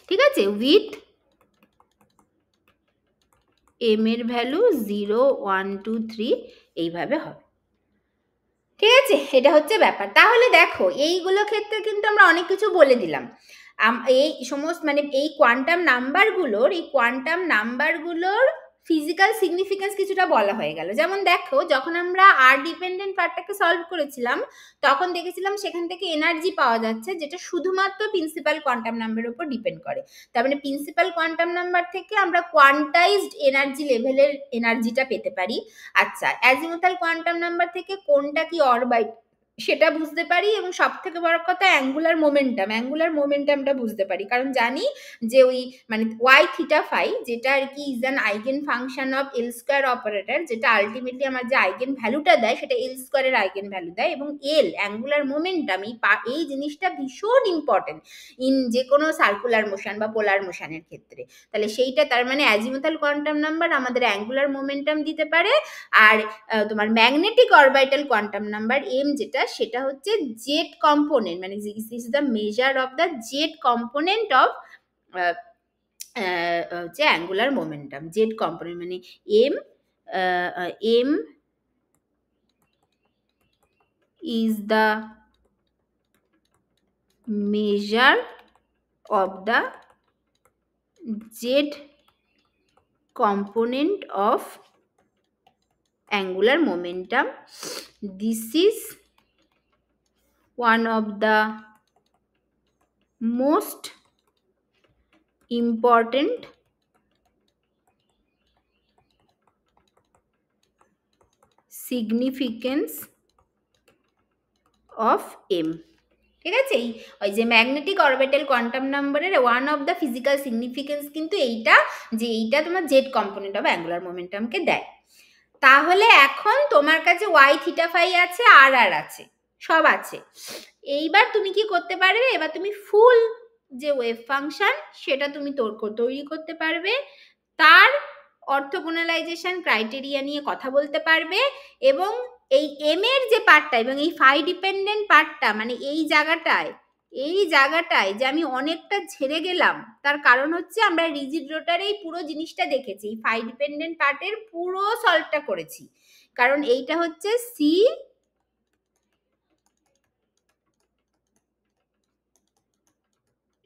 ঠিক আছে, উইথ এম এর ভ্যালু 0 1 2 3 এইভাবে হবে। ঠিক আছে, এটা হচ্ছে ব্যাপার। তাহলে দেখো এইগুলো ক্ষেত্রে কিন্তু আমরা অনেক কিছু বলে দিলাম। এই সমস্ত মানে এই কোয়ান্টাম নাম্বারগুলোর ফিজিক্যাল সিগনিফিকেন্স কিছুটা বলা হয়ে গেল। যেমন দেখো যখন আমরা আর ডিপেন্ডেন্ট পার্টটাকে সলভ করেছিলাম তখন দেখেছিলাম সেখান থেকে এনার্জি পাওয়া যাচ্ছে যেটা শুধুমাত্র প্রিন্সিপাল কোয়ান্টাম নাম্বারের উপর ডিপেন্ড করে। তার মানে প্রিন্সিপাল কোয়ান্টাম নাম্বার থেকে আমরা কোয়ান্টাইজড এনার্জি লেভেলের এনার্জিটা পেতে পারি। আচ্ছা, অ্যাজিমুথাল কোয়ান্টাম নাম্বার থেকে কোনটা কি অরবাইট সেটা বুঝতে পারি এবং সব থেকে বড় কথা অ্যাঙ্গুলার মোমেন্টামটা বুঝতে পারি, কারণ জানি যে ওই মানে ওয়াই থিটা ফাই যেটা আর কি is an eigen function of L square operator, যেটা আলটিমেটলি আমার যে আইগেন ভ্যালুটা দেয় সেটা এল স্কোয়ারের আইগেন ভ্যালু দেয় এবং এল অ্যাঙ্গুলার মোমেন্টাম এই জিনিসটা ভীষণ ইম্পর্টেন্ট ইন যে কোনো সার্কুলার মোশন বা পোলার মোশনের ক্ষেত্রে। তাহলে সেইটা তার মানে অ্যাজিমুথাল কোয়ান্টাম নাম্বার আমাদের অ্যাঙ্গুলার মোমেন্টাম দিতে পারে আর তোমার magnetic orbital quantum number m যেটা সেটা হচ্ছে জেড কম্পোনেন্ট মানে this is the measure of the z component of হচ্ছে অ্যাঙ্গুলার মোমেন্টাম। জেড কম্পোনেন্ট মানে m is the measure of the z component of angular momentum. This is one of the most important significance of M. ঠিক আছে, ওই যে magnetic orbital quantum নাম্বারের one of the physical significance কিন্তু এইটা যে এইটা তোমার জেড কম্পোনেন্ট অফ অ্যাঙ্গুলার মোমেন্টামকে দেয়। তাহলে এখন তোমার কাছে ওয়াই থিটা ফাই আছে আর আছে সব আছে, এইবার তুমি কি করতে পারবে, এবার তুমি ফুল যে ওয়েভ ফাংশন সেটা তুমি তৈরি করতে পারবে, তার অর্থোগোনালাইজেশন ক্রাইটেরিয়া নিয়ে কথা বলতে পারবে এবং এই এম এর যে পার্টটা এবং এই ফাই ডিপেন্ডেন্ট পার্টটা মানে এই জায়গাটায় যে আমি অনেকটা ছেড়ে গেলাম তার কারণ হচ্ছে আমরা রিজিড রোটারেই পুরো জিনিসটা দেখেছি, ফাই ডিপেন্ডেন্ট পার্টের পুরো সলভটা করেছি, কারণ এইটা হচ্ছে সি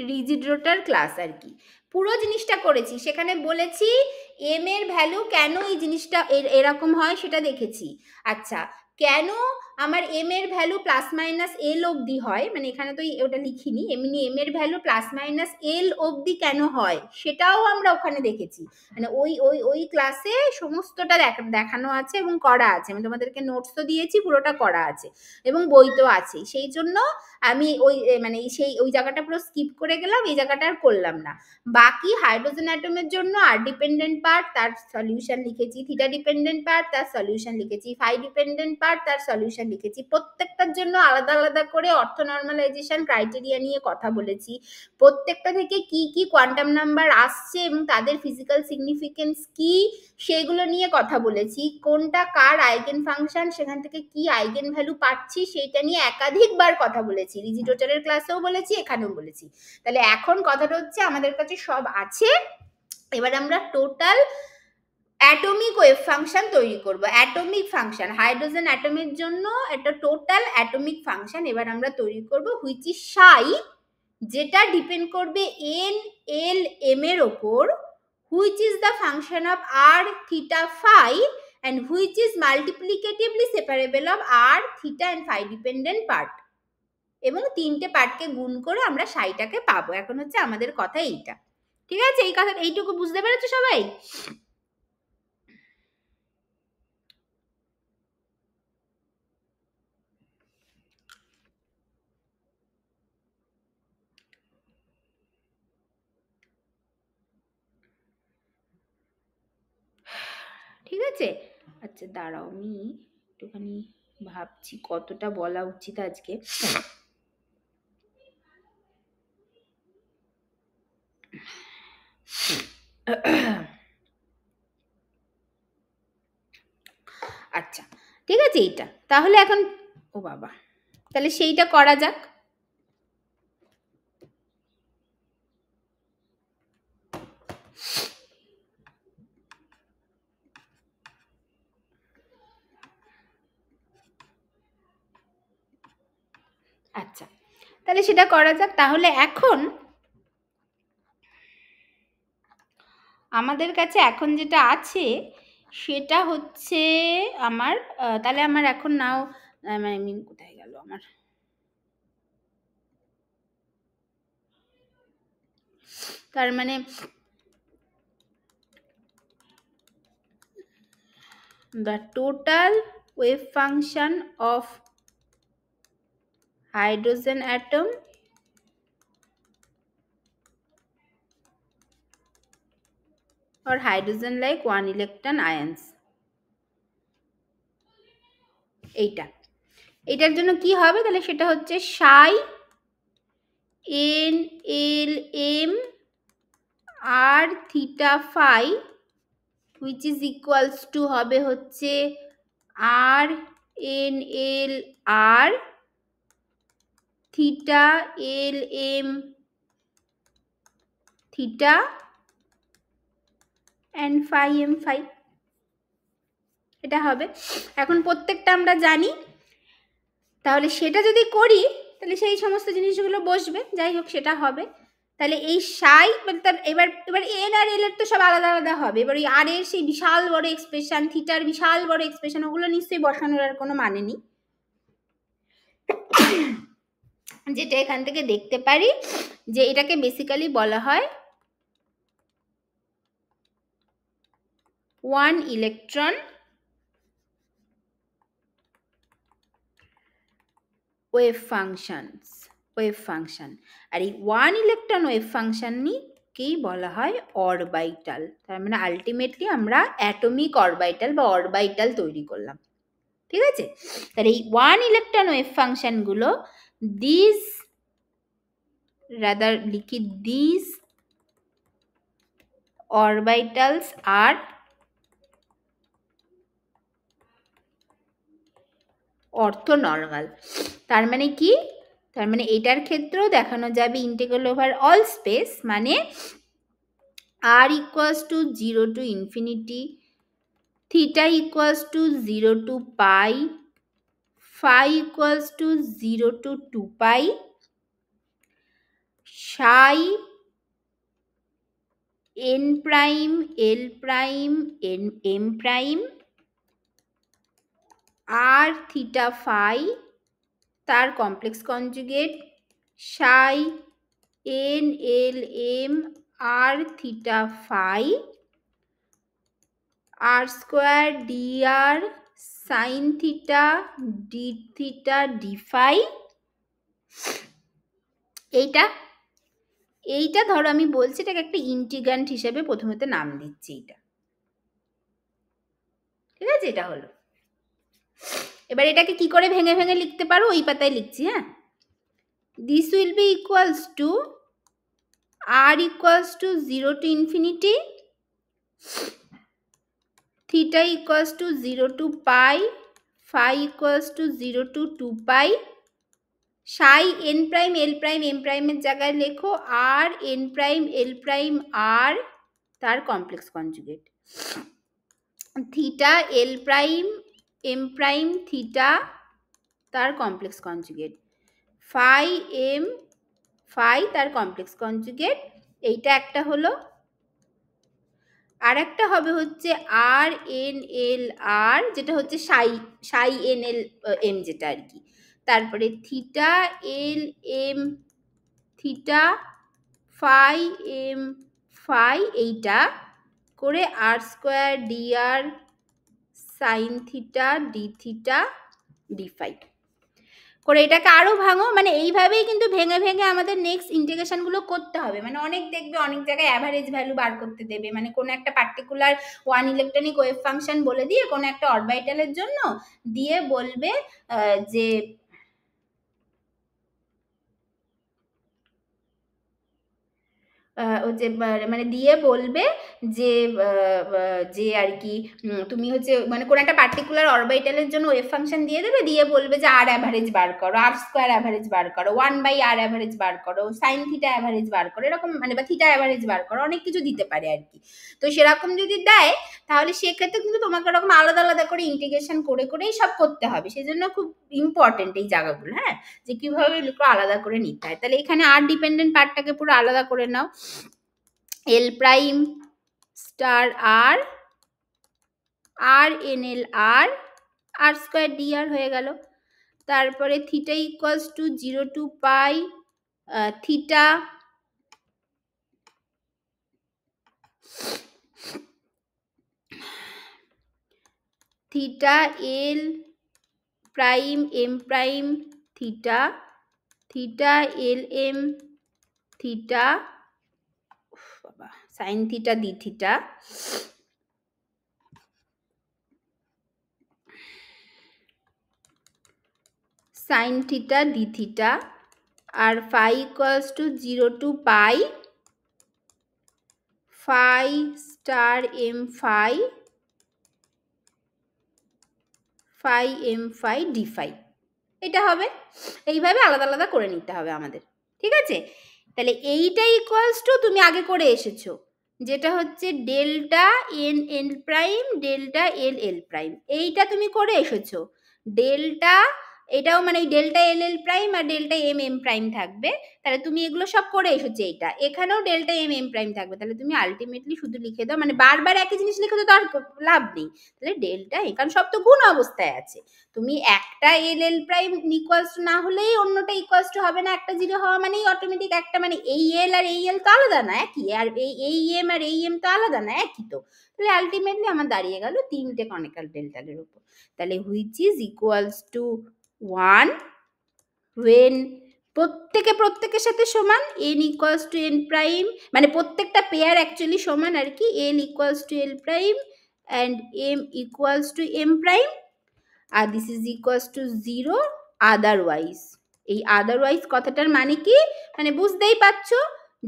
রিজিড রোটার ক্লাস আর কি, পুরো জিনিসটা করেছি, সেখানে বলেছি এম এর ভ্যালু কেন এই জিনিসটা এরকম হয় সেটা দেখেছি। আচ্ছা, কেন আমার এম এর ভ্যালু প্লাস মাইনাস এল অবধি হয়, মানে এখানে তো ওটা লিখিনি, এমনি এম এর ভ্যালু প্লাস মাইনাস এল অবধি কেন হয় সেটাও আমরা ওখানে দেখেছি, মানে ওই ওই ওই ক্লাসে সমস্তটা দেখানো আছে এবং করা আছে, আমি তোমাদেরকে নোটসও দিয়েছি, পুরোটা করা আছে এবং বই তো আছে, সেই জন্য আমি ওই মানে সেই ওই জায়গাটা পুরো স্কিপ করে গেলাম, এই জায়গাটা আর করলাম না। বাকি হাইড্রোজেন অ্যাটমের জন্য আর ডিপেন্ডেন্ট পার্ট তার সলিউশন লিখেছি, থিটা ডিপেন্ডেন্ট পার্ট তার সলিউশন লিখেছি, ফাই ডিপেন্ডেন্ট পার্ট তার সলিউশন লিখেছি, প্রত্যেকটার জন্য আলাদা আলাদা করে অর্থ নর্মালাইজেশন ক্রাইটেরিয়া নিয়ে কথা বলেছি, প্রত্যেকটা থেকে কি কি কোয়ান্টাম নাম্বার আসছে এবং তাদের ফিজিক্যাল সিগনিফিকেন্স কি সেগুলো নিয়ে কথা বলেছি, কোনটা কার আইগেন ফাংশন, সেখান থেকে কি আইগেন ভ্যালু পাচ্ছি সেটা নিয়ে একাধিকবার কথা বলেছি, রিজি টোটালের ক্লাসেও বলেছি, এখানেও বলেছি। তাহলে এখন কথাটা হচ্ছে আমাদের কাছে সব আছে, এবার আমরা টোটাল অ্যাটমিক ওয়েভ ফাংশন তৈরি করব, অ্যাটমিক ফাংশন হাইড্রোজেন অ্যাটমের জন্য একটা টোটাল অ্যাটমিক ফাংশন এবার আমরা তৈরি করব, হুইচ ইজ সাই, যেটা ডিপেন্ড করবে এন এল এম এর ওপর, which is the function of r theta phi and which is multiplicatively separable of r theta and phi dependent part, এবং তিনটে পার্টকে গুণ করে আমরা সাইটাকে পাবো। এখন হচ্ছে আমাদের কথা এইটা, ঠিক আছে? এই কথা এইটুকু বুঝতে পেরেছো সবাই? ঠিক আছে, আচ্ছা দাঁড়াও আমি একটুখানি ভাবছি কতটা বলা উচিত আজকে। আচ্ছা ঠিক আছে, এইটা তাহলে এখন ও বাবা, তাহলে সেইটা করা যাক। আচ্ছা তাহলে সেটা করা যাক। তাহলে এখন আমাদের কাছে এখন যেটা আছে সেটা হচ্ছে আমার তাহলে আমার এখন নাও আই মিন কোথায় গেল আমার, তার মানে the total wave function of hydrogen atom or hydrogen like one electron ions, এইটার জন্য কি হবে তাহলে সেটা হচ্ছে psi n l m r theta phi which is equals to হবে হচ্ছে r n l r theta l m theta and phi m phi, এটা হবে। এখন প্রত্যেকটা আমরা জানি, তাহলে সেটা যদি করি তাহলে সেই সমস্ত জিনিসগুলো বসবে, যাই হোক সেটা হবে। তাহলে এই সাই মানে তার এবার এবার এন আর এল এর তো সব আলাদা আলাদা হবে, এবার ওই আর এর সেই বিশাল বড় এক্সপ্রেশন, থিটার বিশাল বড় এক্সপ্রেশন, ওগুলো নিশ্চয়ই বসানোর আর কোনো মানে নেই। যেটা এখান থেকে দেখতে পারি যে এটাকে বেসিক্যালি বলা হয় ওয়ান ইলেকট্রন ওয়েভ ফাংশন, আর এই ওয়ান ইলেকট্রন ওয়েভ ফাংশনকেই বলা হয় অরবাইটাল। তার মানে আলটিমেটলি আমরা অ্যাটমিক অরবাইটাল বা অরবাইটাল তৈরি করলাম, ঠিক আছে? তাহলে এই ওয়ান ইলেকট্রন ওয়েভ ফাংশনগুলো দিস রাদার লিখি দিস অরবাইটালস আর অর্থোনর্মাল। তার মানে কি? তার মানে এটার ক্ষেত্রেও দেখানো যাবে ইন্টিগ্রাল ওভার অল স্পেস, মানে r equals to 0 to infinity, theta equals to 0 to pi, phi equals to 0 to 2 pi, psi n prime l prime n m prime r theta phi তার complex conjugate psi n l m r theta phi r square d r sine theta d theta d phi. এইটা ধরো আমি বলছি এটাকে একটা integrand হিসেবে প্রথমে নাম দিচ্ছি এটা, ঠিক আছে? এটা হলো। এবার এটাকে কি করে ভেঙে ভেঙে লিখতে পারো ওই পাতায় লিখছি। হ্যাঁ, this will be equals to r equals to 0 to infinity, theta equals to 0 to pi, phi equals to 0 to 2 pi, psi n prime l prime m prime এর জায়গায় লেখো r n prime l prime r তার complex conjugate, theta l prime m prime theta তার complex conjugate, phi m phi তার complex conjugate. এইটা একটা হলো। আর একটা হবে হচ্ছে আর এন এল আর, যেটা হচ্ছে সাই এন এল এম যেটা আর কি। তারপরে theta l m theta phi m phi, এইটা করে r square d r sine theta d theta d phi করে এটাকে আরো ভাঙো। মানে এইভাবেই কিন্তু ভেঙে ভেঙে আমাদের নেক্সট ইন্টিগ্রেশনগুলো করতে হবে। মানে অনেক দেখবে অনেক জায়গায় অ্যাভারেজ ভ্যালু বার করতে দেবে, মানে কোনো একটা particular one electronic wave function বলে দিয়ে কোনো একটা অরবিটালের জন্য দিয়ে বলবে যে মানে দিয়ে বলবে যে যে আর কি তুমি হচ্ছে মানে কোনো একটা পার্টিকুলার অরবিটালের জন্য ওয়েভ ফাংশন দিয়ে দেবে, দিয়ে বলবে যে আর অ্যাভারেজ বার করো, আর স্কোয়ার অ্যাভারেজ বার করো, 1/r অ্যাভারেজ বার করো, সাইন থিটা অ্যাভারেজ বার করো, এরকম মানে বা থিটা অ্যাভারেজ বার করো, অনেক কিছু দিতে পারে আর কি। তো সেরকম যদি দেয় তাহলে সেক্ষেত্রে কিন্তু তোমাকে এরকম আলাদা আলাদা করে ইন্টিগ্রেশন করে করেই সব করতে হবে। সেই জন্য খুব ইম্পর্টেন্ট এই জায়গাগুলো, হ্যাঁ, যে কিভাবে আলাদা করে নিতে হয়। তাহলে এখানে আর ডিপেন্ডেন্ট পার্টটাকে পুরো আলাদা করে নাও, l prime star r r n l r r square d r হয়ে গেল। তারপরে theta equals to 0 to pi theta theta l prime m prime theta theta l m theta বাবা sine theta d theta sine theta d theta আর phi equals to 0 to pi phi star m phi phi m phi d phi. এটা হবে। এইভাবে আলাদা আলাদা করে নিতে হবে আমাদের, ঠিক আছে? তাহলে এইটা ইকুয়ালস টু তুমি আগে করে এসেছো, যেটা হচ্ছে delta n l prime delta l l prime, এইটা তুমি করে এসেছো। ডেল্টা এটাও মানে ওই ডেল্টা এল এল প্রাইম আর ডেল্টা এম এম প্রাইম থাকবে, তাহলে তুমি এগুলো সব করে এসেছো। এইটা এখানেও ডেল্টা এম এম প্রাইম থাকবে, তাহলে তুমি আলটিমেটলি শুধু লিখে দাও, মানে বারবার একই জিনিস লিখে তো আর লাভ নেই। তাহলে ডেল্টা কারণ সব তো গুণ অবস্থায় আছে, তুমি একটা এল এল প্রাইম ইকুয়ালস টু না হলেই অন্যটা ইকুয়ালস টু হবে না। একটা জিরো হওয়া মানেই অটোমেটিক একটা, মানে এই এল আর এই এল তো আলাদা না, একই, আর এই এম আর এই এম তো আলাদা না, একই তো। তাহলে আলটিমেটলি আমার দাঁড়িয়ে গেল তিনটে কনিক্যাল ডেল্টালের উপর। তাহলে which is equals to 1 when প্রত্যেকের সাথে সমান, n equals to n prime, মানে প্রত্যেকটা পেয়ার অ্যাকচুয়ালি সমান আর কি, l equals to l prime and m equals to m prime, আর this is equals to 0 otherwise. এই আদারওয়াইজ কথাটার মানে কি, মানে বুঝতেই পারছো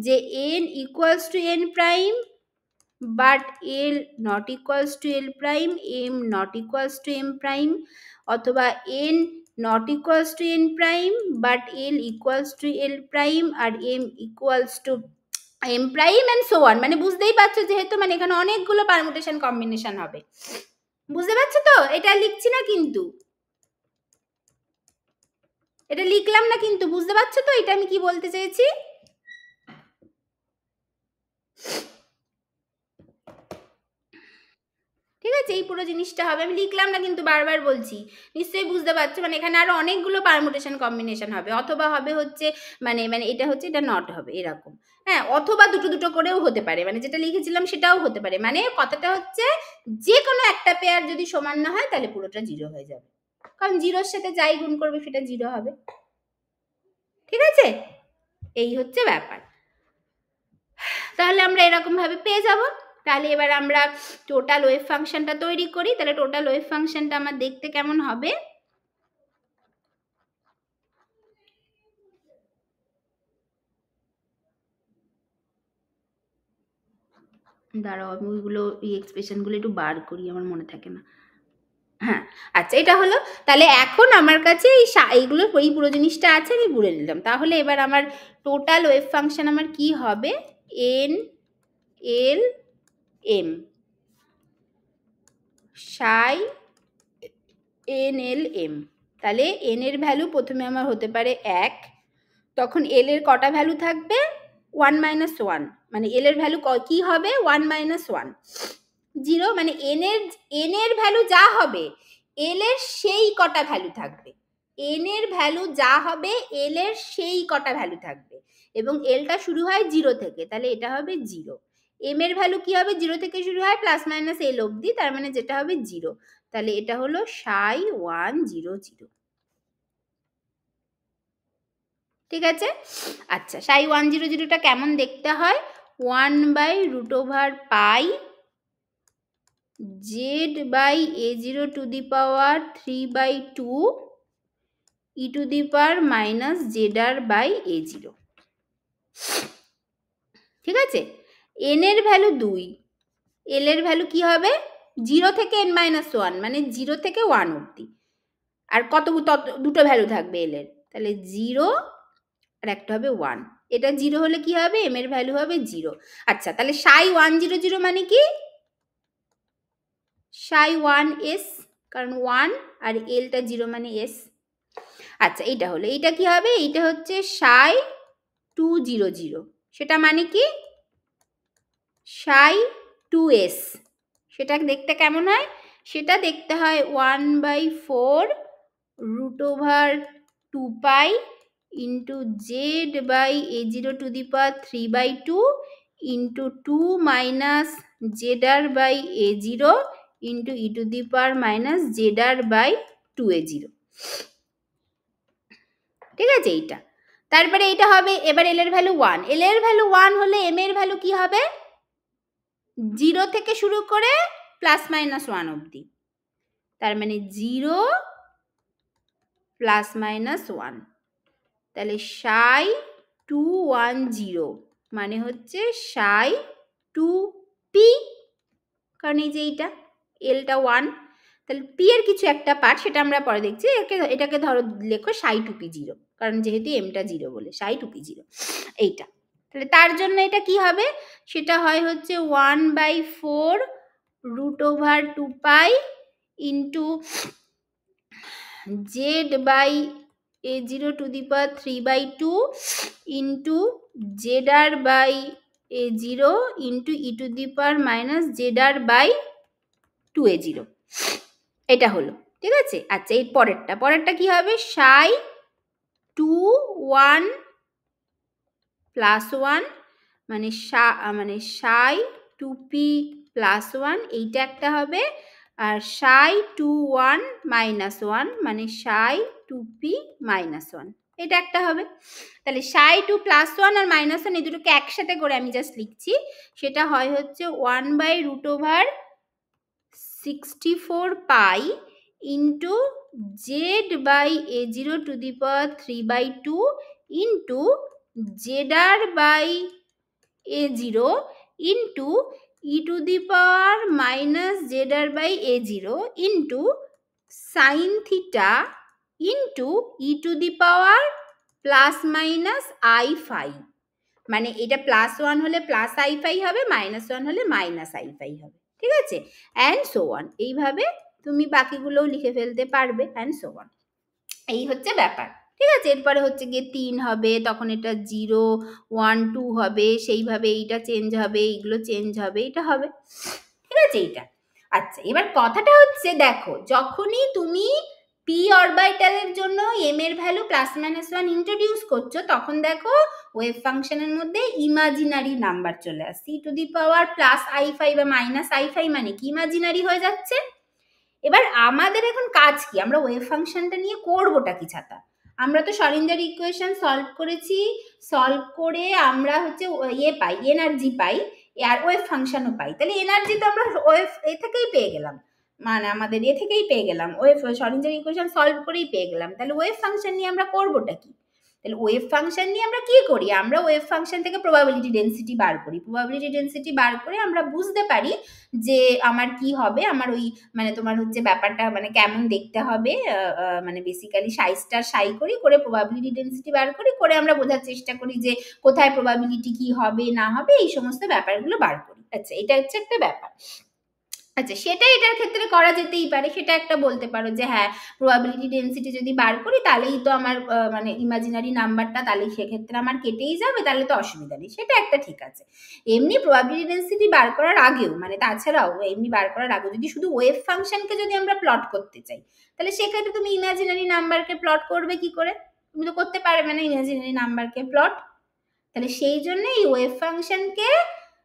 যে n equals to n prime but l not equals to l prime, m not equals to m prime, অথবা n not equals to n prime but l equals to l prime আর m equals to m prime and so on। মানে বুঝতেই পারছো যেহেতু মানে এখানে অনেকগুলো permutation combination হবে, বুঝতে পারছো তো? এটা লিখছি না কিন্তু, এটা লিখলাম না কিন্তু, বুঝতে পারছো তো এটা আমি কি বলতে চেয়েছি? ঠিক আছে, এই পুরো জিনিসটা হবে। আমি লিখলাম না কিন্তু বারবার বলছি, নিশ্চয়ই বুঝতে পারছো। মানে এখানে আরো অনেকগুলো পারমুটেশন কম্বিনেশন হবে, অথবা হবে হচ্ছে মানে মানে এটা হচ্ছে এটা নট হবে এরকম, হ্যাঁ, অথবা দুটো দুটো করেও হতে পারে, মানে যেটা লিখেছিলাম সেটাও হতে পারে। মানে কথাটা হচ্ছে যে কোনো একটা পেয়ার যদি সমান না হয় তাহলে পুরোটা জিরো হয়ে যাবে, কারণ জিরোর সাথে যাই গুণ করবে সেটা জিরো হবে। ঠিক আছে, এই হচ্ছে ব্যাপার। তাহলে আমরা এরকম ভাবে পেয়ে যাব। তাহলে এবার আমরা টোটাল ওয়েভ ফাংশনটা তৈরি করি। তাহলে টোটাল ওয়েভ ফাংশনটা আমার দেখতে কেমন হবে, দাঁড়াও আমি ওইগুলো এই এক্সপ্রেশনগুলো একটু বার করি, আমার মনে থাকে না। হ্যাঁ, আচ্ছা এটা হলো। তাহলে এখন আমার কাছে এইগুলো এই পুরো জিনিসটা আছে, আমি বুঝে নিলাম। তাহলে এবার আমার টোটাল ওয়েভ ফাংশন আমার কি হবে, এন এল এম সাই এন এল এম। তাহলে এন এর ভ্যালু প্রথমে আমার হতে পারে 1, তখন এল এর কটা ভ্যালু থাকবে 1 - 1, মানে এল এর ভ্যালু কি হবে 1 - 1 0, মানে এন এর ভ্যালু যা হবে এল এর সেই কটা ভ্যালু থাকবে, এন এর ভ্যালু যা হবে এল এর সেই কটা ভ্যালু থাকবে, এবং এলটা শুরু হয় 0 থেকে, তাহলে এটা হবে 0। এম এর ভ্যালু কি হবে 0 থেকে শুরু হয় প্লাস মাইনাস এল অবধি, তার মানে যেটা হবে 0। তাহলে এটা হলো সাই 1 0 0। ঠিক আছে, আচ্ছা সাই 1 0 0টা কেমন দেখতে হয়, 1/√পাই z/a0 to the power 3/2 e to the power minus zr/a0। ঠিক আছে, n এর ভ্যালু 2, l এর ভ্যালু কি হবে 0 থেকে n - 1, মানে 0 থেকে 1 অবধি, আর কত দুটো ভ্যালু থাকবে l এর, তাহলে 0 আর একটা হবে 1। এটা 0 হলে কি হবে m এর ভ্যালু হবে 0। আচ্ছা তাহলে সাই 1 0 0 মানে কি সাই 1s, কারণ 1 আর এলটা 0 মানে s। আচ্ছা এইটা হলো, এইটা কি হবে, এইটা হচ্ছে সাই 2 0 0, সেটা মানে কি সাই 2s। সেটা দেখতে কেমন হয়, সেটা দেখতে হয় 1/4√2পাই into z/a0 to the power 3/2 into 2 minus zr/a0 into e to the power minus zr/2a0। ঠিক আছে এইটা, তারপরে এইটা হবে, এবার এল এর ভ্যালু 1, এল এর ভ্যালু 1 হলে এম এর ভ্যালু কি হবে 0 থেকে শুরু করে প্লাস মাইনাস 1 অবধি, তার মানে 0 প্লাস মাইনাস 1, তাহলে সাই 2 1 0 মানে হচ্ছে সাই 2p, কারণ এই যে এইটা এলটা 1, তাহলে পি এর কিছু একটা পার্ট সেটা আমরা পরে দেখছি, এটাকে ধরো লেখো সাই 2p 0, কারণ যেহেতু এমটা 0 বলে সাই 2p 0 এইটা। তাহলে তার জন্য এটা কি হবে, সেটা হয় হচ্ছে 1/4√2পাই into z/a0 to the power 3/2 into zr/a0 into e to the power minus zr/2a0। এটা হলো, ঠিক আছে। আচ্ছা এই পরেরটা কি হবে, সাই 2 1 প্লাস 1 মানে সাই 2p প্লাস 1, এইটা একটা হবে, আর সাই 2 1 মাইনাস 1 মানে সাই 2p মাইনাস 1, এটা একটা হবে। তাহলে সাই 2 প্লাস 1 আর মাইনাস 1 এই দুটোকে একসাথে করে আমি জাস্ট লিখছি, সেটা হয় হচ্ছে 1/√64পাই into z/a0 to the power 3/2 into zr/a0 into e to the power minus zr/a0 into sine theta into e to the power plus minus i phi, মানে এটা প্লাস 1 হলে প্লাস আই ফাই হবে, minus 1 হলে minus i phi হবে। ঠিক আছে, and so on, এইভাবে তুমি বাকিগুলোও লিখে ফেলতে পারবে, অ্যান্ড সো অন। এই হচ্ছে ব্যাপার। ঠিক আছে, এরপরে হচ্ছে গিয়ে 3 হবে, তখন এটা 0 1 2 হবে, সেইভাবে এইটা চেঞ্জ হবে, এইগুলো চেঞ্জ হবে, এটা হবে। ঠিক আছে এইটা। আচ্ছা, এবার কথাটা হচ্ছে দেখো, যখনই তুমি পি অরবিটালের জন্য এম এর ভ্যালু +-1 ইন্ট্রোডিউস করছো, তখন দেখো ওয়েভ ফাংশনের মধ্যে ইমাজিনারি নাম্বার চলে আসছে। e⁻+i5 বা -i5 মানে কি ইমাজিনারি হয়ে যাচ্ছে। এবার আমাদের এখন কাজ কি, আমরা ওয়েভ ফাংশনটা নিয়ে করবোটা কি ছাতা? আমরা তো শরিঞ্জার ইকুয়েশন সলভ করেছি, সলভ করে আমরা হচ্ছে ইয়ে পাই, এনার্জি পাই, আর ওয়েভ ফাংশনও পাই। তাহলে এনার্জি তো আমরা ওয়েভ এ থেকেই পেয়ে গেলাম, মানে আমাদের এ থেকেই পেয়ে গেলাম, ওয়েভ শরিঞ্জার ইকুয়েশন সলভ করেই পেয়ে গেলাম। তাহলে ওয়েভ ফাংশন নিয়ে আমরা করবোটা কি? তাহলে ওয়েভ ফাংশন নিয়ে আমরা কি করি, আমরা ওয়েভ ফাংশন থেকে প্রবাবিলিটি ডেন্সিটি বার করি। প্রবাবিলিটি ডেন্সিটি বার করে আমরা বুঝতে পারি যে আমার কি হবে, আমার ওই মানে তোমার হচ্ছে ব্যাপারটা মানে কেমন দেখতে হবে, মানে বেসিক্যালি সাই করি, করে প্রবাবিলিটি ডেন্সিটি বার করি, করে আমরা বোঝার চেষ্টা করি যে কোথায় প্রবাবিলিটি কি হবে না হবে, এই সমস্ত ব্যাপারগুলো বার করি। আচ্ছা, এটা হচ্ছে একটা ব্যাপার। আচ্ছা, সেটা এটার ক্ষেত্রে করা যেতেই পারে, সেটা একটা বলতে পারো যে হ্যাঁ, প্রবাবিলিটি ডেন্সিটি যদি বার করি তাহলেই তো আমার মানে ইমাজিনারি নাম্বারটা তাহলে সেক্ষেত্রে আমার কেটেই যাবে, তাহলে তো অসুবিধা নেই, সেটা একটা ঠিক আছে। এমনি প্রবাবিলিটি ডেন্সিটি বার করার আগেও, মানে তাছাড়াও এমনি বার করার আগেও যদি শুধু ওয়েভ ফাংশনকে যদি আমরা প্লট করতে চাই, তাহলে সেক্ষেত্রে তুমি ইমাজিনারি নাম্বারকে প্লট করবে কি করে? তুমি তো করতে পারবে না ইমাজিনারি নাম্বারকে প্লট। তাহলে সেই জন্য এই ওয়েভ ফাংশনকে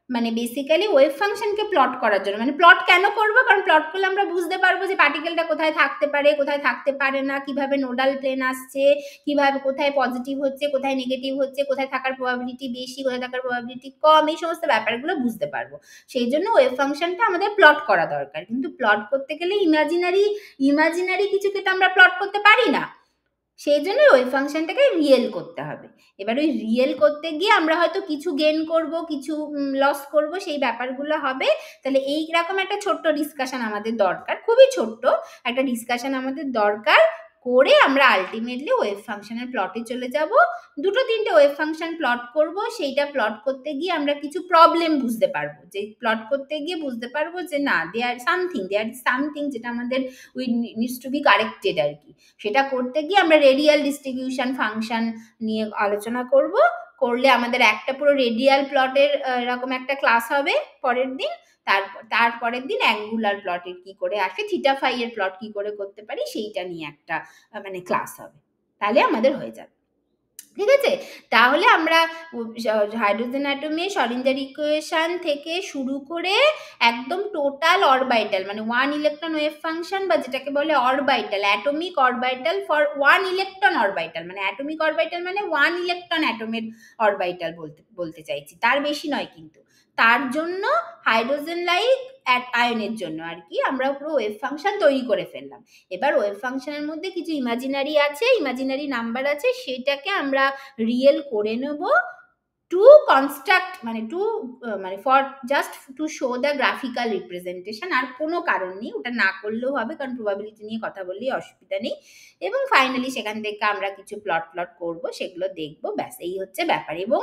মানে বেসিক্যালি ওয়েভ ফাংশনকে প্লট করার জন্য, মানে প্লট কেন করবো, কারণ প্লট করলে আমরা বুঝতে পারবো যে পার্টিকেলটা কোথায় থাকতে পারে, কোথায় থাকতে পারে না, কিভাবে নোডাল প্লেন আসছে, কিভাবে কোথায় পজিটিভ হচ্ছে, কোথায় নেগেটিভ হচ্ছে, কোথায় থাকার প্রবাবিলিটি বেশি, কোথায় থাকার প্রবাবিলিটি কম, এই সমস্ত ব্যাপারগুলো বুঝতে পারবো। সেই জন্য ওয়েভ ফাংশনটা আমাদের প্লট করা দরকার। কিন্তু প্লট করতে গেলে ইমাজিনারি কিছুকে তো আমরা প্লট করতে পারি না, সেই জন্য ওয়েভ ফাংশনটাকে রিয়েল করতে হবে। এবার ওই রিয়েল করতে গিয়ে আমরা হয়তো কিছু গেইন করব, কিছু লস করব, সেই ব্যাপারগুলো হবে। তাহলে এই রকম একটা ছোট্ট ডিসকাশন আমাদের দরকার, খুবই ছোট্ট একটা ডিসকাশন আমাদের দরকার, করে আমরা আলটিমেটলি ওয়েভ ফাংশনের প্লটে চলে যাব। 2-3টে ওয়েভ ফাংশন প্লট করব, সেইটা প্লট করতে গিয়ে আমরা কিছু প্রবলেম বুঝতে পারবো, যে প্লট করতে গিয়ে বুঝতে পারবো যে না, দেয়ার সামথিং যেটা আমাদের we needs to be corrected আর কি। সেটা করতে গিয়ে আমরা রেডিয়াল ডিস্ট্রিবিউশন ফাংশন নিয়ে আলোচনা করব, করলে আমাদের একটা পুরো রেডিয়াল প্লটের এরকম একটা ক্লাস হবে পরের দিন। তারপরের দিন অ্যাঙ্গুলার প্লটের কি করে আসে, থিটা ফাই এর প্লট কি করে করতে পারি, সেইটা নিয়ে একটা মানে ক্লাস হবে, তাহলে আমাদের হয়ে যাবে। ঠিক আছে, তাহলে আমরা হাইড্রোজেন অ্যাটমে শরিঞ্জার ইকুয়েশন থেকে শুরু করে একদম টোটাল অরবিটাল, মানে 1 ইলেকট্রন ওয়েভ ফাংশন, বা যেটাকে বলে orbital, atomic orbital for 1 electron orbital, মানে অ্যাটমিক অরবিটাল মানে 1 ইলেকট্রন অ্যাটমের অরবিটাল বলতে চাইছি, তার বেশি নয়। কিন্তু তার জন্য হাইড্রোজেন লাইক আয়নের জন্য আর কি আমরা পুরো ওয়েভ ফাংশন তৈরি করে ফেললাম। এবার ওয়েভ ফাংশনের মধ্যে কিছু ইমাজিনারি আছে, ইমাজিনারি নাম্বার আছে, সেটাকে আমরা রিয়েল করে নেব টু কনস্ট্রাক্ট, মানে for just to show the graphical representation. আর কোনো কারণ নেই, ওটা না করলেও হবে, কারণ প্রবাবিলিটি নিয়ে কথা বললেই অসুবিধা নেই। এবং ফাইনালি সেখান থেকে আমরা কিছু প্লট করব, সেগুলো দেখবো, ব্যাস এই হচ্ছে ব্যাপার। এবং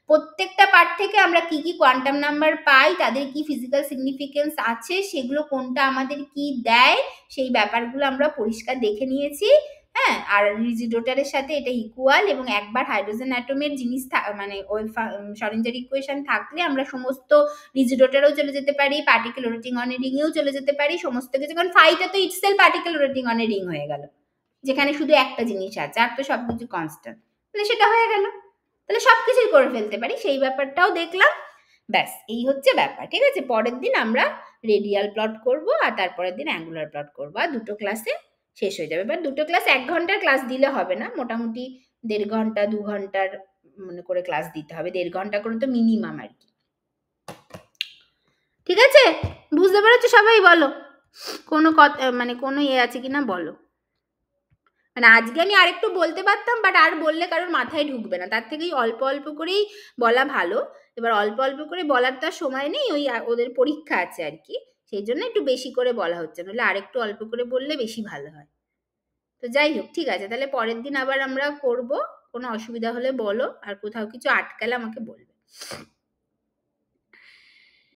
প্রত্যেকটা পার্ট থেকে আমরা কি কি কোয়ান্টাম নাম্বার পাই, তাদের কি ফিজিক্যাল সিগনিফিকেন্স আছে, সেগুলো কোনটা আমাদের কি দেয়, সেই ব্যাপারগুলো আমরা পরিষ্কার দেখে নিয়েছি। হ্যাঁ, আর রিজিডোটারের সাথে এটা ইকুয়াল, এবং একবার হাইড্রোজেন অ্যাটমের জিনিস মানে ওই শরিঞ্জার ইকুয়েশন থাকলে আমরা সমস্ত রিজিডোটারেও চলে যেতে পারি, পার্টিকেল রোটেটিং অন এ রিংয়েও চলে যেতে পারি, সমস্ত কিছু। কারণ ফাইটা তো itself particle rotating on a ring হয়ে গেল, যেখানে শুধু একটা জিনিস আছে, আর তো সবকিছু কনস্ট্যান্ট, তাহলে সেটা হয়ে গেল, তাহলে সবকিছুই করে ফেলতে পারি, সেই ব্যাপারটাও দেখলাম। ব্যাস এই হচ্ছে ব্যাপার। ঠিক আছে, পরের দিন আমরা রেডিয়াল প্লট করব, আর তারপরের দিন অ্যাঙ্গুলার প্লট করবো, আর দুটো ক্লাসে শেষ হয়ে যাবে। এবার দুটো ক্লাস 1 ঘন্টার ক্লাস দিলে হবে না, মোটামুটি 1.5 ঘন্টা 2 ঘন্টার মনে করে ক্লাস দিতে হবে, 1.5 ঘন্টা করে তো মিনিমাম আর কি। ঠিক আছে, বুঝতে পেরেছো সবাই? বলো কোনো কথা, মানে কোনো আছে কিনা বলো। মানে আজকে আমি আরেকটু বলতে পারতাম, বাট আর বললে কারোর মাথায় ঢুকবে না, তার থেকেই অল্প অল্প করেই বলা ভালো। এবার অল্প অল্প করে বলার তো সময় নেই, ওই ওদের পরীক্ষা আছে আর কি, সেই জন্য একটু বেশি করে বলা হচ্ছে, নাহলে আরেকটু অল্প করে বললে বেশি ভালো হয়। তো যাই হোক, ঠিক আছে, তাহলে পরের দিন আবার আমরা করব, কোনো অসুবিধা হলে বলো, আর কোথাও কিছু আটকালে আমাকে বলবে।